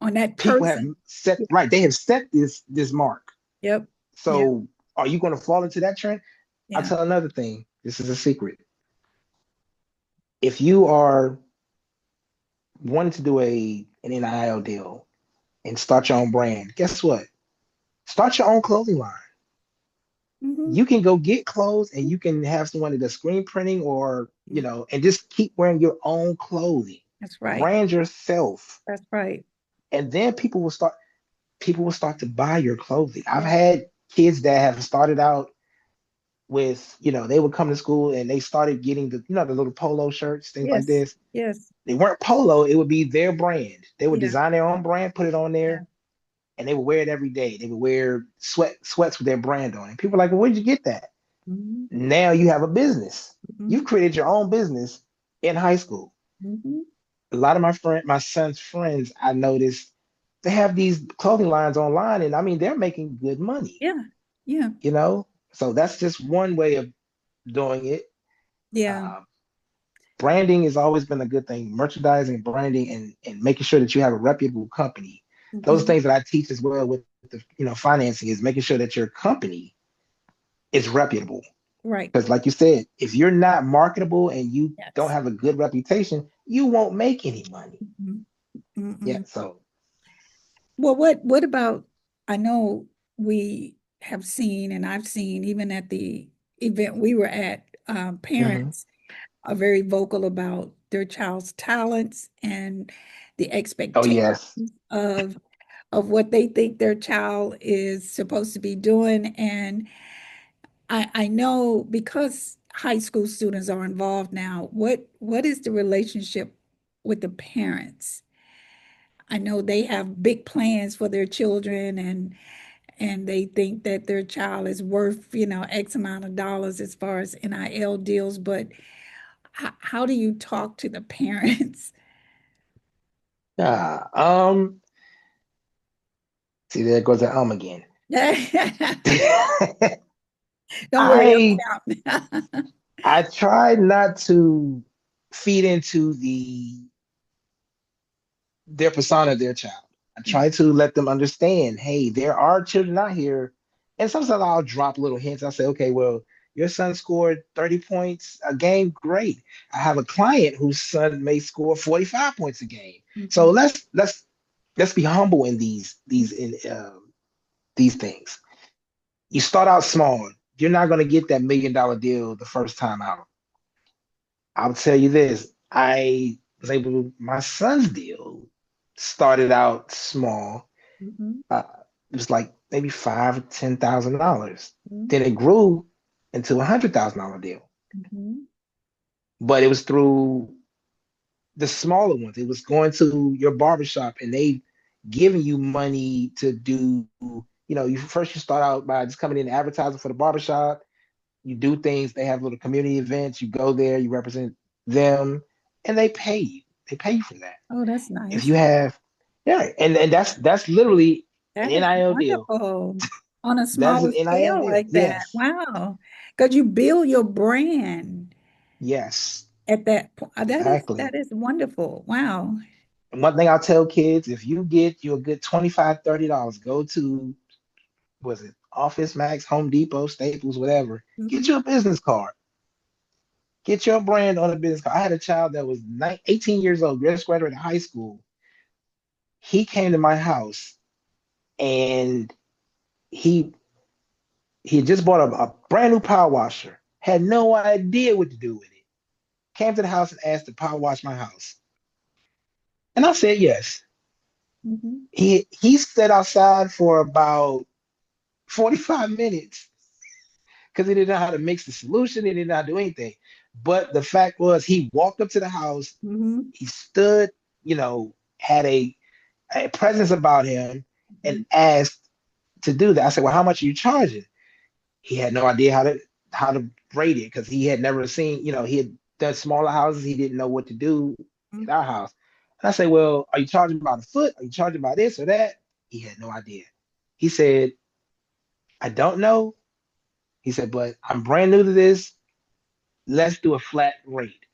On that people have person. set. Yeah. Right, they have set this mark. Yep. Yeah. So, are you going to fall into that trend? I'll Yeah. tell another thing. This is a secret. If you are wanting to do an NIL deal and start your own brand, guess what? Start your own clothing line. Hmm. You can go get clothes and you can have someone that does screen printing or, and just keep wearing your own clothing. That's right. Brand yourself. That's right. And then people will start to buy your clothing. I've Yeah. had kids that have started out with, they would come to school and they started getting the little polo shirts, things like Yes. this. Yes. They weren't polo, it would be their brand. They would Yeah. design their own brand, put it on Yeah. there, and they would wear it every day. They would wear sweats with their brand on. And people are like, well, where'd you get that? Hmm. Now you have a business. Hmm. You've created your own business in high school. Hmm. A lot of my son's friends, I noticed they have these clothing lines online, and I mean they're making good money, Yeah. Yeah. you know. So that's just one way of doing it. Yeah. Uh, Branding has always been a good thing. Merchandising, branding, and making sure that you have a reputable company. Those Hmm. things that I teach as well with the financing is making sure that your company is reputable. Right. Because, like you said, if you're not marketable and you don't Yes. have a good reputation, you won't make any money. Mhm. Yeah. Mm-mm. So, Well, what about, I know we have seen, and I've seen even at the event we were at, mhm. parents are very vocal about their child's talents and the Oh expectations yes. of of what they think their child is supposed to be doing. And I know because high school students are involved now, what is the relationship with the parents? I know they have big plans for their children and they think that their child is worth, X amount of dollars as far as NIL deals, but how do you talk to the parents? Yeah. See, there goes the again. Don't worry, I I'm counting. I try not to feed into their persona of their child. I try to let them understand, hey, there are children out here. And sometimes I'll drop little hints. I'll say, okay, well, your son scored 30 points a game. Great. I have a client whose son may score 45 points a game. So Mhm. let's be humble in these things. You start out small. you're not going to get that $1 million deal the first time out. I'll tell you this. I was able to, my son's deal started out small. Mhm, Uh, it was like maybe $5,000 to $10,000. mhm, Then it grew into $100,000 deal. mhm, But it was through the smaller ones. It was going to your barbershop and they giving you money to do, you start out by just coming in and advertising for the barbershop. You do things, they have little community events, you go there, you represent them, and they pay you. They pay you for that. Oh, that's If nice. you have, yeah, and that's literally an That is NIL deal. wonderful on a That's an smaller NIL scale deal. like that. Yes. Wow. Because you build your brand Yes. at that point. Exactly. That is wonderful. Wow. And one thing I'll tell kids, if you get you a good 25, $30, go to, was it Office Max, Home Depot, Staples, whatever. Get Mhm, you a business card. Get your brand on a business card. I had a child that was 18 years old, just graduated high school. He came to my house and he he had just bought a brand new power washer. Had no idea what to do with it. Came to the house and asked to power wash my house. And I said yes. mhm, He sat outside for about 45 minutes because he didn't know how to mix the solution. He didn't know how to do anything. But the fact was, he walked up to the house. mhm, He stood, had a presence about him and mhm, asked to do that. I said, well, how much are you charging? He had no idea how to rate it because he had never seen, he had done smaller houses. He didn't know what to do mhm. at our house. And I said, well, are you charging by the foot? Are you charging by this or that? He had no idea. He said, I don't know. He said, but I'm brand new to this. Let's do a flat rate.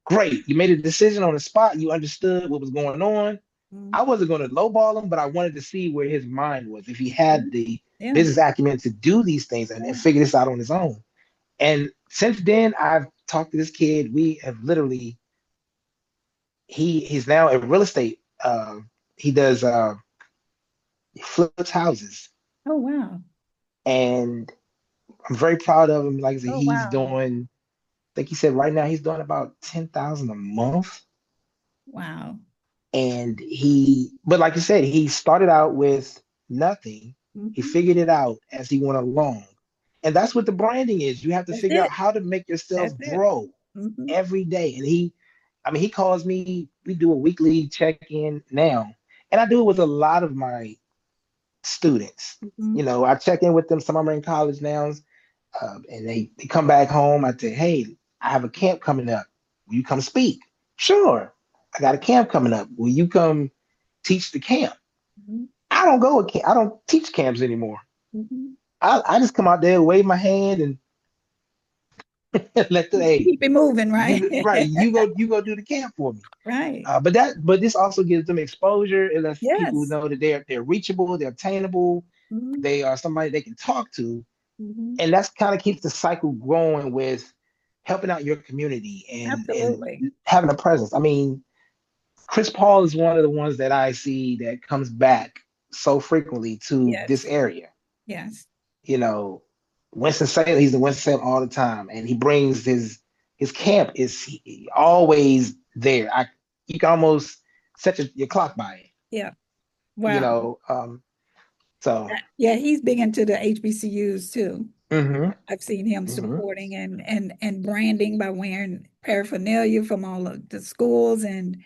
Great. You made a decision on the spot. You understood what was going on. Mhm, I wasn't going to lowball him, but I wanted to see where his mind was, if he had mhm. the Yeah, business acumen to do these things and yeah. figure this out on his own. And since then, I've talked to this kid. We have literally, he's now in real estate. He does he flips houses, Oh, wow. and I'm very proud of him. Like I said, Oh, he's wow. doing. I think he said right now he's doing about 10,000 a month. Wow. And but like you said, he started out with nothing. He Mhm. figured it out as he went along. And that's what the branding is. You have to That's figure out it. how to make yourself That's it. grow Mhm, every day. And he calls me, we do a weekly check-in now. And I do it with a lot of my students. mhm, I check in with them. Some of them are in college now, and they come back home. I say, hey, I have a camp coming up. Will you come speak? Sure. I got a camp coming up. Will you come teach the camp? mhm, I don't go. I don't teach camps anymore. mhm. I just come out there, wave my hand, and let the hey, Keep it moving, right? you right. You go do the camp for me. Right. But this also gives them exposure. It lets people Yes. know that they're reachable, they're attainable, Mhm, they are somebody they can talk to, mhm. and that's kind of keeps the cycle going with helping out your community and Absolutely. having a presence. I mean, Chris Paul is one of the ones that I see that comes back so frequently to this Yes. area. Yes. You know, Winston-Salem, he's in Winston-Salem all the time, and he brings his camp is always there. You can almost set your clock by it. Yeah. You Wow. know, so. Yeah, he's big into the HBCUs too. Hmm. I've seen him Hmm. supporting and branding by wearing paraphernalia from all of the schools, and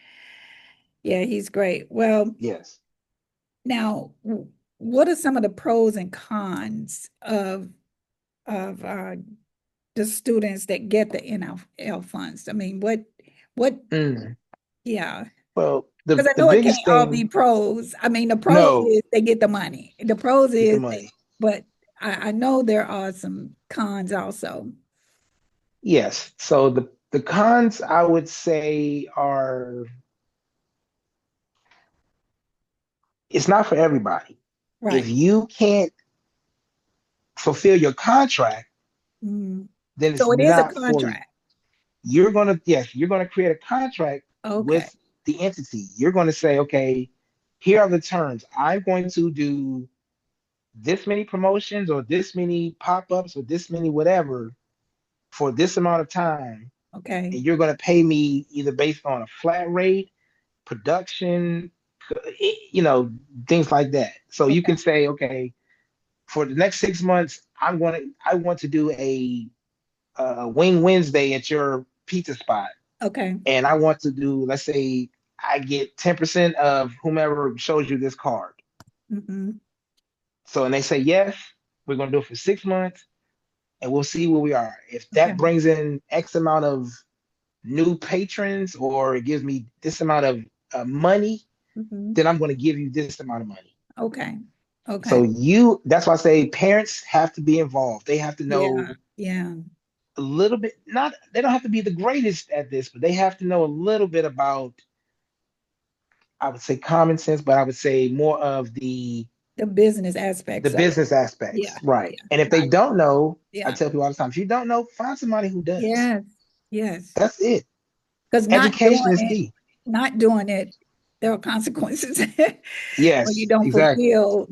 yeah, he's great. Well, Yes. now what are some of the pros and cons of the students that get the NIL funds? I mean, what Mm. yeah, Well, because I the know it can't biggest all be thing, pros. I mean, the pros no, is they get the money. The pros get the is money. but I know there are some cons also. Yes. So the cons I would say are it's not for everybody. If Right. you can't fulfill your contract, Mhm. then it's So it is a not for you. contract. You're gonna create a contract Okay. with the entity. You're gonna say, okay, here are the terms. I'm going to do this many promotions or this many pop-ups or this many whatever for this amount of time, Okay. and you're going to pay me either based on a flat rate, production, things like that. So you Okay. can say, okay, for the next 6 months, I want to do a Wing Wednesday at your pizza spot, Okay. and I want to do, let's say, I get 10% of whomever shows you this card. Mm-hmm. So, and they say yes, we're going to do it for 6 months, and we'll see where we are. If that Okay. brings in X amount of new patrons, or it gives me this amount of money, Mm-hmm. then I'm going to give you this amount of money. Okay. Okay. So that's why I say parents have to be involved. They have to Yeah. know Yeah. a little bit, not, they don't have to be the greatest at this, but they have to know a little bit about, I would say common sense, but I would say more of The business the aspects of it. business aspects. Yeah. Right. Yeah. And if they I, don't know, I yeah. tell people all the time, if you don't know, find somebody who does. Yes. Yes. That's it. Because Education is key. not doing it, there are consequences when you Yes, don't exactly. fulfill,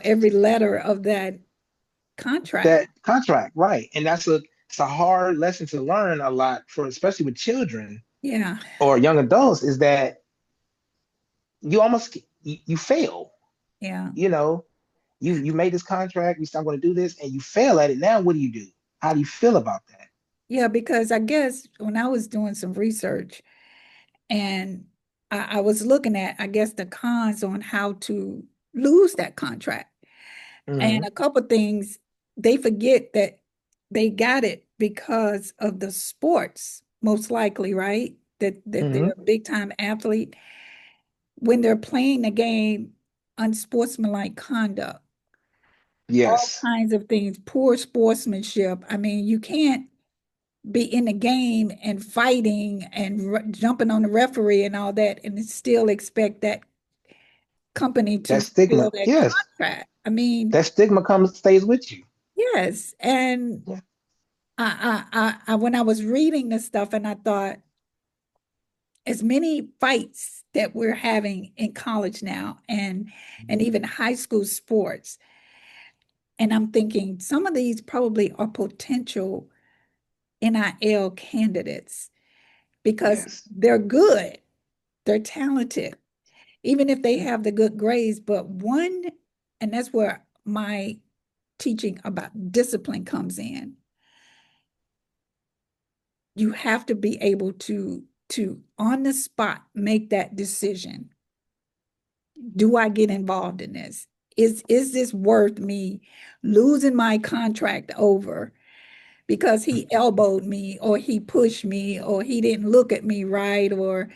every letter of that contract. That contract, right. And it's a hard lesson to learn a lot for, especially with children Yeah. or young adults, is that you almost you fail. Yeah. You know, you made this contract, you said I'm going to do this, and you fail at it. Now what do you do? How do you feel about that? Yeah. Because I guess when I was doing some research and I was looking at, I guess, the cons on how to lose that contract. And Hmm. a couple things, they forget that they got it because of the sports, most likely, right? That they're Hmm. a big time athlete. When they're playing the game, unsportsmanlike conduct, all Yes, kinds of things, poor sportsmanship. I mean, you can't be in the game and fighting and jumping on the referee and all that and still expect that company to that fulfill stigma. that Yes, contract. I mean, that stigma comes stays with you. yes. And Yeah. when I was reading this stuff and I thought, as many fights that we're having in college now and even high school sports, and I'm thinking some of these probably are potential NIL candidates because Yes. they're good, they're talented, even if they have the good grades. But one, and that's where my teaching about discipline comes in. You have to be able to on the spot make that decision. Do I get involved in this? Is this worth me losing my contract over because he elbowed me or he pushed me or he didn't look at me right or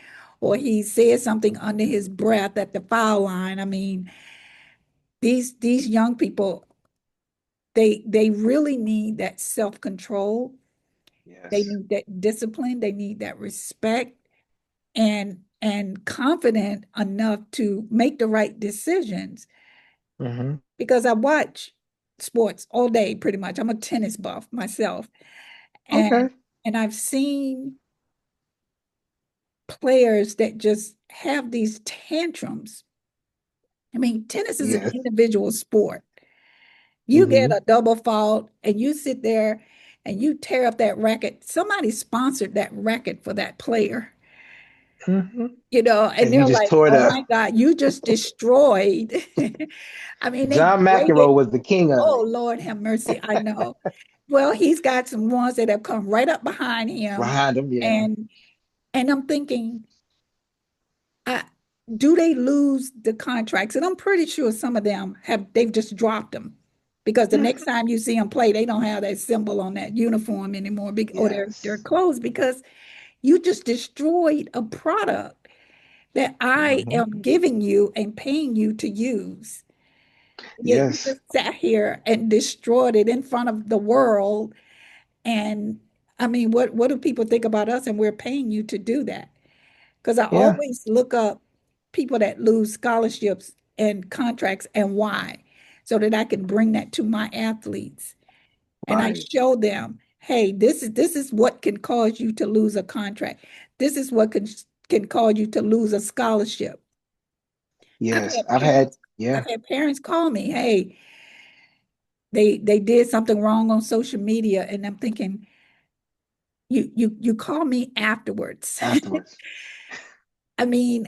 he said something under his breath at the foul line? I mean, these young people, they really need that self-control. They Yes. need that discipline, they need that respect and confident enough to make the right decisions. Hmm. Because I watch sports all day pretty much. I'm a tennis buff myself. And Okay. and I've seen players that just have these tantrums. I mean, tennis is an Yes. individual sport. You get Hmm. a double fault and you sit there and you tear up that racket. Somebody sponsored that racket for that player, Hmm. and And you they're just like, tore it oh up. my God, you just destroyed. I mean, they John graded, McEnroe was the king of oh it. Lord have mercy, I know. Well, he's got some ones that have come right up behind him. Behind him, yeah. And I'm thinking, I, do they lose the contracts? And I'm pretty sure some of them they've just dropped them because the next Mhm. time you see them play, they don't have that symbol on that uniform anymore, or their Yes. clothes, because you just destroyed a product that I Hmm. am giving you and paying you to use. Yet you Yes. just sat here and destroyed it in front of the world. And I mean, what do people think about us? And we're paying you to do that. Because I Yeah. always look up people that lose scholarships and contracts and why, so that I can bring that to my athletes. And I Right. show them, hey, this is what can cause you to lose a contract. This is what can cause you to lose a scholarship. I've Yes. had parents, Yeah. I've had parents call me, hey, they did something wrong on social media, and I'm thinking, you call me afterwards. Afterwards. I mean,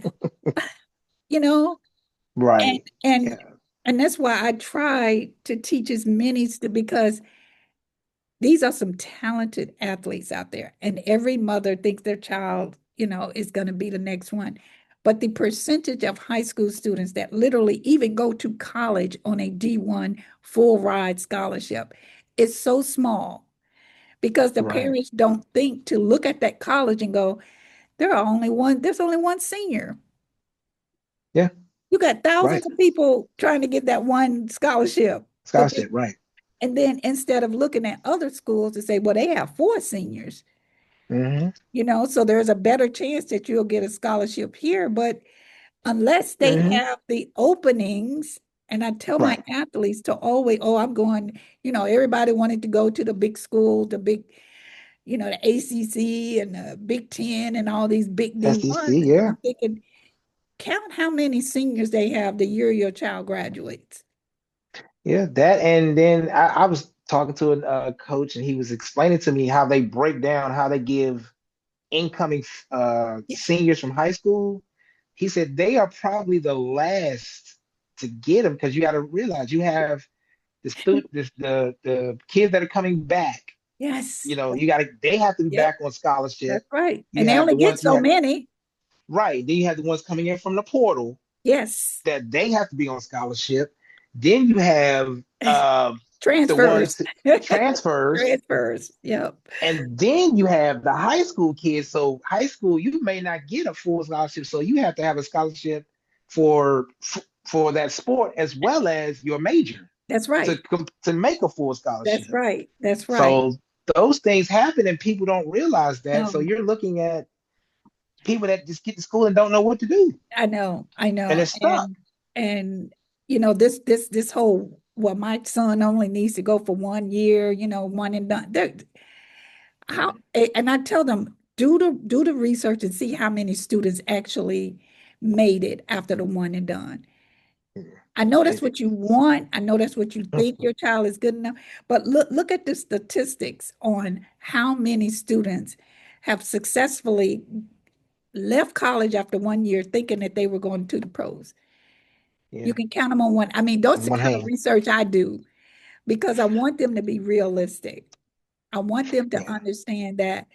you know, and Right. and Yeah. and that's why I try to teach as many because these are some talented athletes out there, and every mother thinks their child, is going to be the next one. But the percentage of high school students that literally even go to college on a D1 full ride scholarship is so small because the Right. parents don't think to look at that college and go, there's only one senior. Yeah. You got Right. thousands of people trying to get that one scholarship. But Scholarship. Right. and then instead of looking at other schools to say, well, they have four seniors, Mm-hmm. so there's a better chance that you'll get a scholarship here. But unless they Mm-hmm. have the openings, and I tell my Right. athletes to always, oh, I'm going, everybody wanted to go to the big school, the big, the ACC and the Big Ten and all these big D1s. SEC. And Yeah. I'm thinking, count how many seniors they have the year your child graduates. Yeah. That. And then I was talking to a coach, and he was explaining to me how they break down, how they give incoming Yeah. seniors from high school. He said they are probably the last to get them because you got to realize you have the kids that are coming back. Yes, You got to they have to be yep, back on scholarship. that's right. You And they have only the get ones you so have many. right. Then you have the ones coming in from the portal Yes. that they have to be on scholarship. Then you have the Transfers. ones transfers. Transfers. Yep. And then you have the high school kids. So high school, you may not get a full scholarship. So you have to have a scholarship for for that sport as well as your major That's to right. to make a full That's scholarship. right. That's right. So those things happen and people don't realize that. So No, you're looking at people that just get to school and don't know what to do I know. I and know. they're stuck. And this whole, well, my son only needs to go for 1 year, one and done. And I tell them, do the research and see how many students actually made it after the one and done. I know that's It- what you want. I know that's what you think your child is good enough. But look at the statistics on how many students have successfully left college after 1 year thinking that they were going to the pros. You yeah, can count them on one. I mean, that's on the one kind of hand. research I do because I want them to be realistic. I want them to Yeah, understand that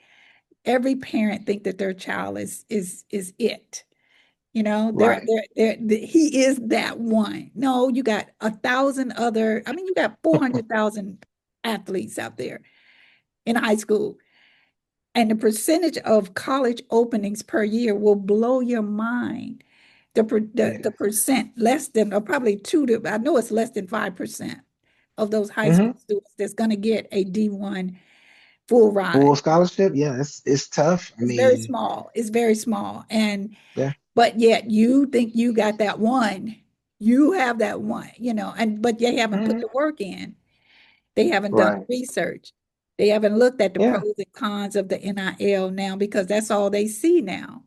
every parent think that their child is it. right. He is that one. No, you got 1,000 other, I mean, you got 400,000 athletes out there in high school. And the percentage of college openings per year will blow your mind. The Yeah. percent less than, or probably I know it's less than 5% of those high Hmm. school students that's going to get a D1 full ride. Full scholarship. Yeah, it's tough. I It's very mean, small. It's very small. yeah. But yet you think you got that one. You have that one, but they haven't put Hmm. the work in. They haven't done the Right. research. They haven't looked at the Yeah. pros and cons of the NIL now because that's all they see now.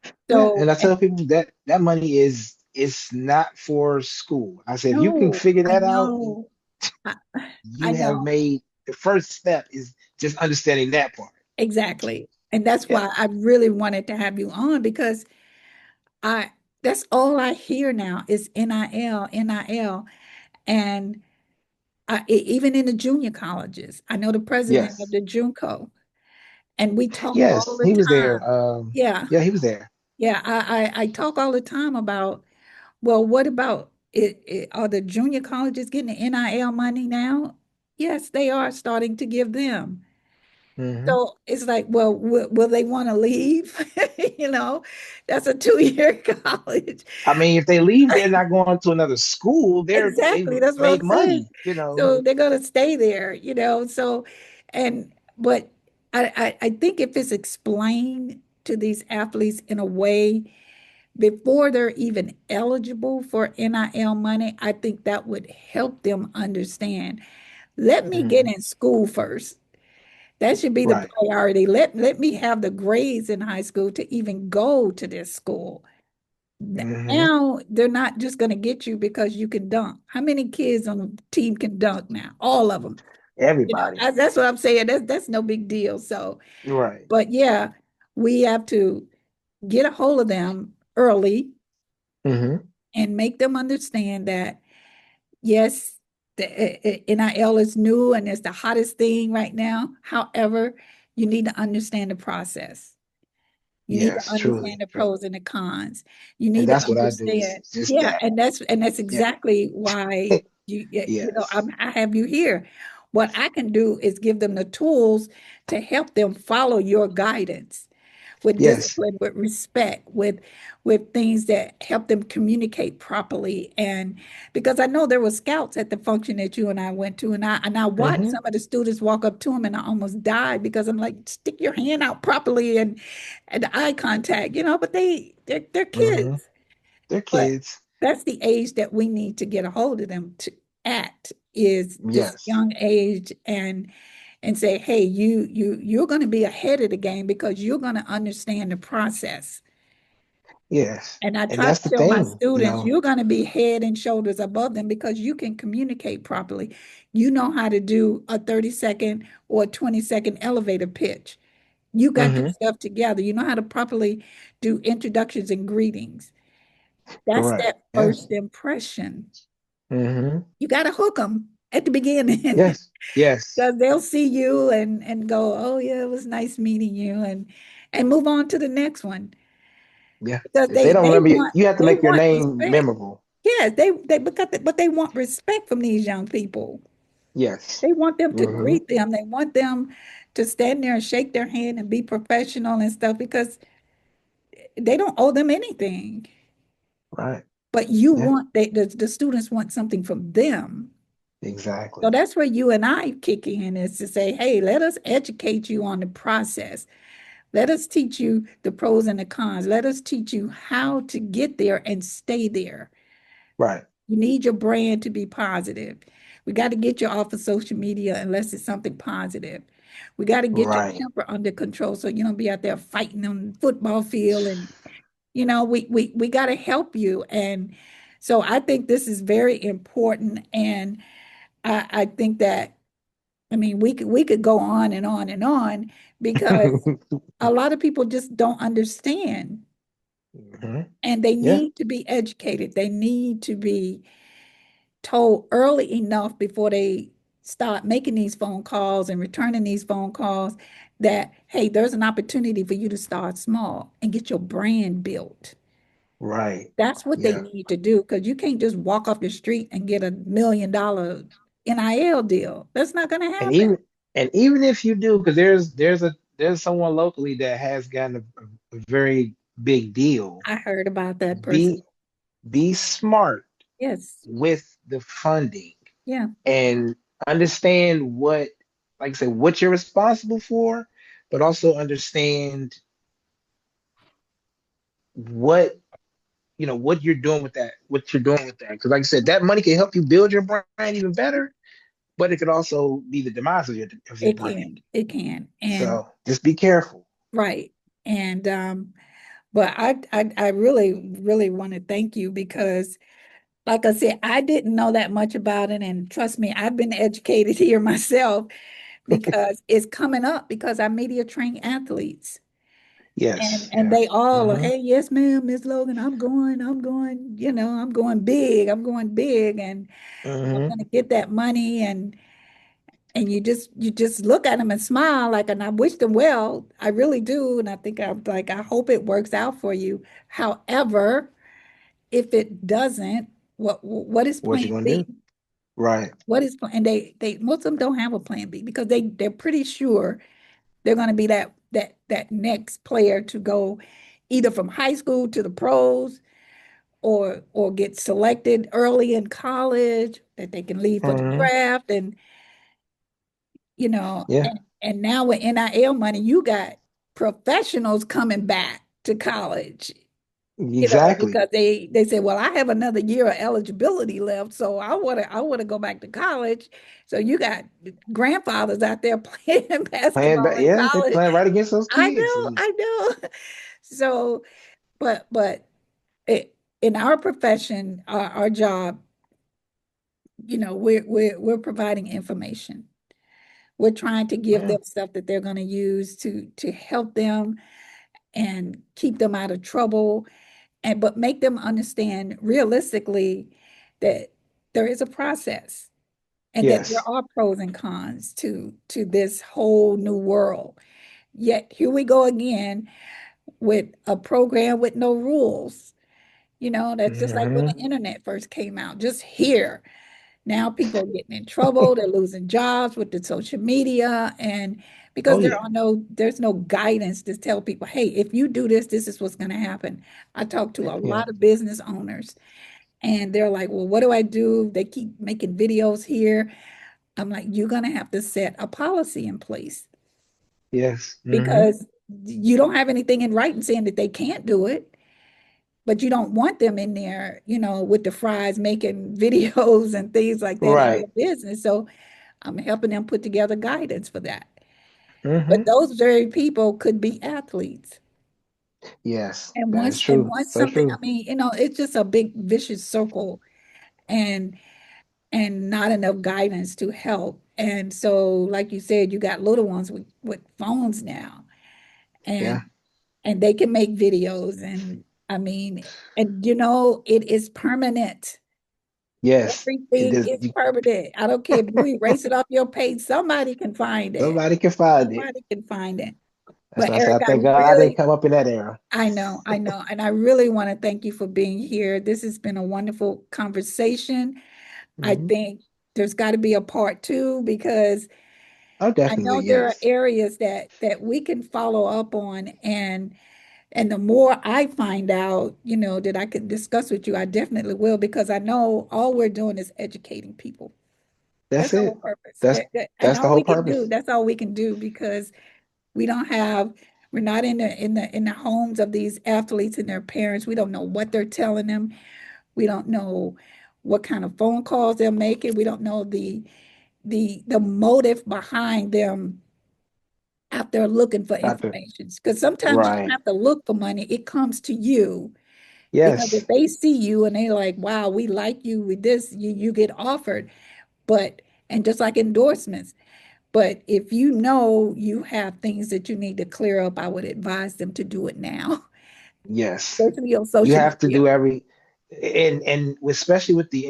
Yeah. So, And I and tell people that that money is not for school. I said, if you can no, figure I that out, know. I, I you have know made the first step is just understanding that part. exactly. And that's Yeah. why I really wanted to have you on because I that's all I hear now is NIL, NIL. And even in the junior colleges, I know the president of Yes. the JUNCO, and we talk all Yes. the He was there. time. Yeah, Yeah, he was there. yeah. I talk all the time about, well, what about are the junior colleges getting the NIL money now? Yes, they are starting to give them. Hmm. So it's like, well, will they want to leave? You know, that's a 2 year college. I mean, if they leave, they're not going to another school. They've Exactly, that's what I'm made saying. money. So they're gonna stay there, So, but I think if it's explained to these athletes in a way before they're even eligible for NIL money, I think that would help them understand. Let me get Hmm. in school first. That should be the Right. priority. Let me have the grades in high school to even go to this school. Mm-hmm. Now they're not just going to get you because you can dunk. How many kids on the team can dunk now? All of them. Everybody. That's what I'm saying. That's no big deal. So, Right. but yeah, we have to get a hold of them early Mm-hmm. and make them understand that yes, the NIL is new and it's the hottest thing right now. However, you need to understand the process. You need to Yes, understand truly, the truly. pros and the cons. You And need to that's what I do understand, is just yeah, that. and that's Yeah. exactly why Yes. I have you here. What I can do is give them the tools to help them follow your guidance with Yes. discipline, with respect, with things that help them communicate properly. And because I know there were scouts at the function that you and I went to, and I watched Mm-hmm. some of the students walk up to him, and I almost died because I'm like, stick your hand out properly and the eye contact, but they're Mm-hmm. kids. They're But kids. that's the age that we need to get a hold of them to at is this Yes. young age and say, hey, you're going to be ahead of the game because you're going to understand the process. Yes. And I And try to that's the tell my thing, students, you're going to be head and shoulders above them because you can communicate properly. You know how to do a 30-second or a 20-second elevator pitch. You got your Mm-hmm. stuff together. You know how to properly do introductions and greetings. That's Correct. that Yes. first impression. Mm-hmm. You got to hook them at the beginning Yes. Yes. because they'll see you and go, oh yeah, it was nice meeting you, and move on to the next one Yeah. because If they don't remember you, you have to they make your want name respect. memorable. Yes, they but they want respect from these young people. Yes. They want them to Mm-hmm. greet them. They want them to stand there and shake their hand and be professional and stuff because they don't owe them anything. Right. But you Yeah. want the students want something from them. So Exactly. that's where you and I kick in is to say, hey, let us educate you on the process. Let us teach you the pros and the cons. Let us teach you how to get there and stay there. Right. You need your brand to be positive. We got to get you off of social media unless it's something positive. We got to get your Right. temper under control so you don't be out there fighting on the football field. And, we got to help you. And so I think this is very important. And I think that, I mean, we could go on and on and on because a lot of people just don't understand Mm-hmm. and they Yeah. need to be educated. They need to be told early enough before they start making these phone calls and returning these phone calls that, hey, there's an opportunity for you to start small and get your brand built. Right. That's what they Yeah. need to do because you can't just walk off the street and get $1 million NIL deal. That's not going to And happen. even if you do, because there's someone locally that has gotten a very big deal. I heard about that person. Be be smart Yes. with the funding Yeah. and understand what, like I said, what you're responsible for, but also understand what what you're doing with that, what you're doing with that. Because like I said, that money can help you build your brand even better, but it could also be the demise of your It brand. can. It can. And So just be careful. right. And but I really, really want to thank you because like I said, I didn't know that much about it. And trust me, I've been educated here myself because it's coming up because I media train athletes. And Yes, and yes. they all are, Mm-hmm. hey, yes, ma'am, Miss Logan, I'm going big. I'm going big and I'm Mm-hmm. gonna get that money and you just look at them and smile like, and I wish them well. I really do. And I think I'm like, I hope it works out for you. However, if it doesn't, what is What you plan gonna B? do? Right. What is and they most of them don't have a plan B because they're pretty sure they're going to be that next player to go either from high school to the pros or get selected early in college that they can leave for the Mm-hmm. draft and Yeah, and now with NIL money you got professionals coming back to college. exactly. Because they said, well, I have another year of eligibility left, so I want to go back to college. So you got grandfathers out there playing Playing basketball back, in yeah, they college. playing right against those I kids. know, And I know. So, but in our profession, our job, we're providing information. We're trying to give Yeah. them stuff that they're going to use to help them and keep them out of trouble, and but make them understand realistically that there is a process and that there Yes. are pros and cons to this whole new world. Yet here we go again with a program with no rules. That's just like when Hmm. the internet first came out, just here. Now people are getting in trouble, they're losing jobs with the social media, and because Oh yeah. there's no guidance to tell people, hey, if you do this, this is what's going to happen. I talk to a Yeah. lot of business owners and they're like, well, what do I do? They keep making videos here. I'm like, you're going to have to set a policy in place Yes. Hmm. because you don't have anything in writing saying that they can't do it, but you don't want them in there, with the fries making videos and things like that in Right. their business. So I'm helping them put together guidance for that. But Hmm. those very people could be athletes. Yes. And That is once true. once So something, I true. mean, it's just a big vicious circle and not enough guidance to help. And so, like you said, you got little ones with phones now, and Yeah. they can make videos. And I mean, and it is permanent. Yes. It Everything is. is permanent. I don't care if you erase it off your page, somebody can find it. Somebody can find it. Somebody can find it. That's But why I Eric, said, I thank God I didn't come up in that era. I know, and I really want to thank you for being here. This has been a wonderful conversation. I Hmm. think there's got to be a part two because Oh, I definitely. know there are Yes. areas that we can follow up on, and the more I find out, that I can discuss with you, I definitely will because I know all we're doing is educating people. That's That's the whole it. purpose. That's And that's the all whole we can do, purpose. that's all we can do because we don't have, we're not in the homes of these athletes and their parents. We don't know what they're telling them. We don't know what kind of phone calls they're making. We don't know the motive behind them out there looking for Doctor. information. Because sometimes you don't Right. have to look for money, it comes to you. Because if Yes. they see you and they're like, wow, we like you with this, you get offered. But, and just like endorsements, but if you know you have things that you need to clear up, I would advise them to do it now, Yes. especially on You social have to media. do every, and especially with the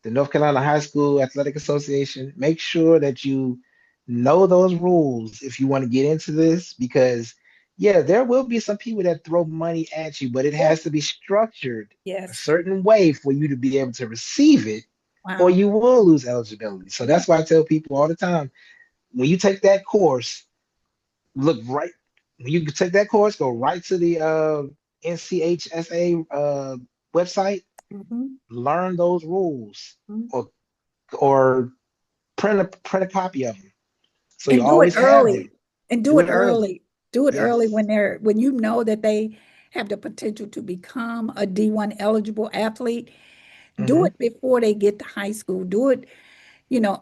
North Carolina High School Athletic Association, make sure that you know those rules if you want to get into this, because yeah, there will be some people that throw money at you, but it has Yes, to be structured a yes. certain way for you to be able to receive it, or Wow. you will lose eligibility. So Yeah. that's why I tell people all the time, when you take that course, look right when you take that course, go right to the NCHSA website, Mhm, learn those rules, mhm. or or print a copy of them, so you And do it always have them. early. And do Do it it early. early. Do it early Yes. when you know that they have the potential to become a D1 eligible athlete. Do Hmm. it before they get to high school. Do it,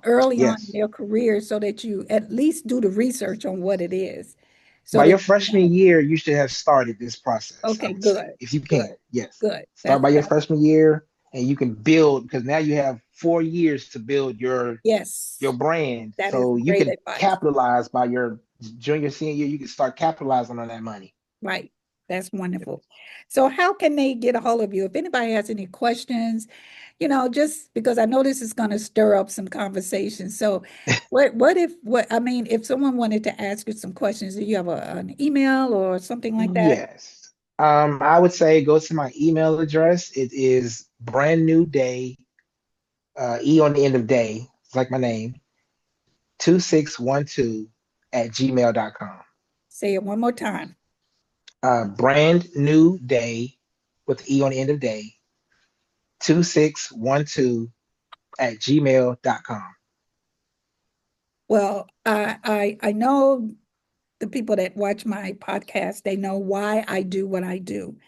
early on in Yes. their career so that you at least do the research on what it is. So By that your freshman year, you should have started this process, I okay, would say, good, if you good, can. Yes. good. Start by your freshman year, and you can build, because now you have 4 years to build your Yes, brand. that is So you great can advice. capitalize by your junior, senior year. You can start capitalizing on that money. Right. That's wonderful. So how can they get a hold of you? If anybody has any questions, just because I know this is going to stir up some conversation. So what I mean, if someone wanted to ask you some questions, do you have an email or something like that? Yes. I would say go to my email address. It is brand new day, E on the end of day. It's like my name, 2612 at gmail.com. Say it one more time. Brand new day with E on the end of day, 2612 at gmail.com. Well, I know the people that watch my podcast, they know why I do what I do.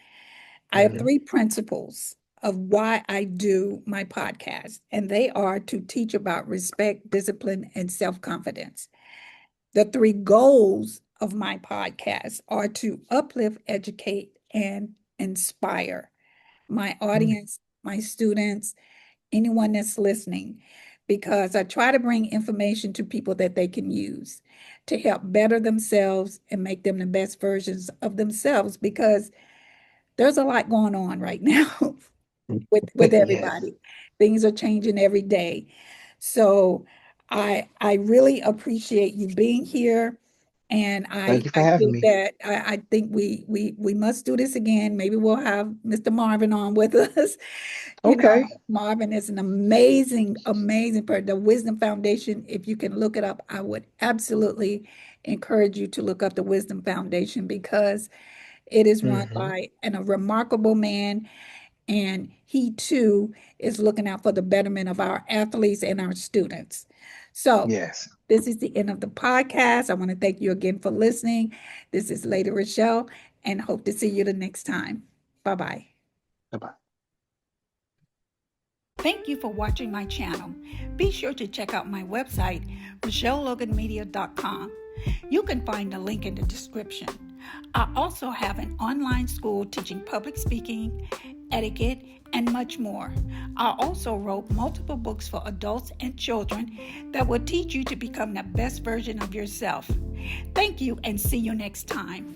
I have Hmm. three principles of why I do my podcast, and they are to teach about respect, discipline, and self-confidence. The three goals of my podcast are to uplift, educate, and inspire my audience, my students, anyone that's listening, because I try to bring information to people that they can use to help better themselves and make them the best versions of themselves, because there's a lot going on right now with Yes. everybody. Things are changing every day. So I really appreciate you being here. And Thank you for I having think me. that I think we must do this again. Maybe we'll have Mr. Marvin on with us. You know, Okay. Marvin is an amazing, amazing person. The Wisdom Foundation, if you can look it up, I would absolutely encourage you to look up the Wisdom Foundation, because it is run Hmm. by a remarkable man, and he too is looking out for the betterment of our athletes and our students. So, Yes. this is the end of the podcast. I want to thank you again for listening. This is Lady Rachelle, and hope to see you the next time. Bye bye. Bye-bye. Thank you for watching my channel. Be sure to check out my website, RachelleLoganMedia.com. You can find the link in the description. I also have an online school teaching public speaking, etiquette, and much more. I also wrote multiple books for adults and children that will teach you to become the best version of yourself. Thank you, and see you next time.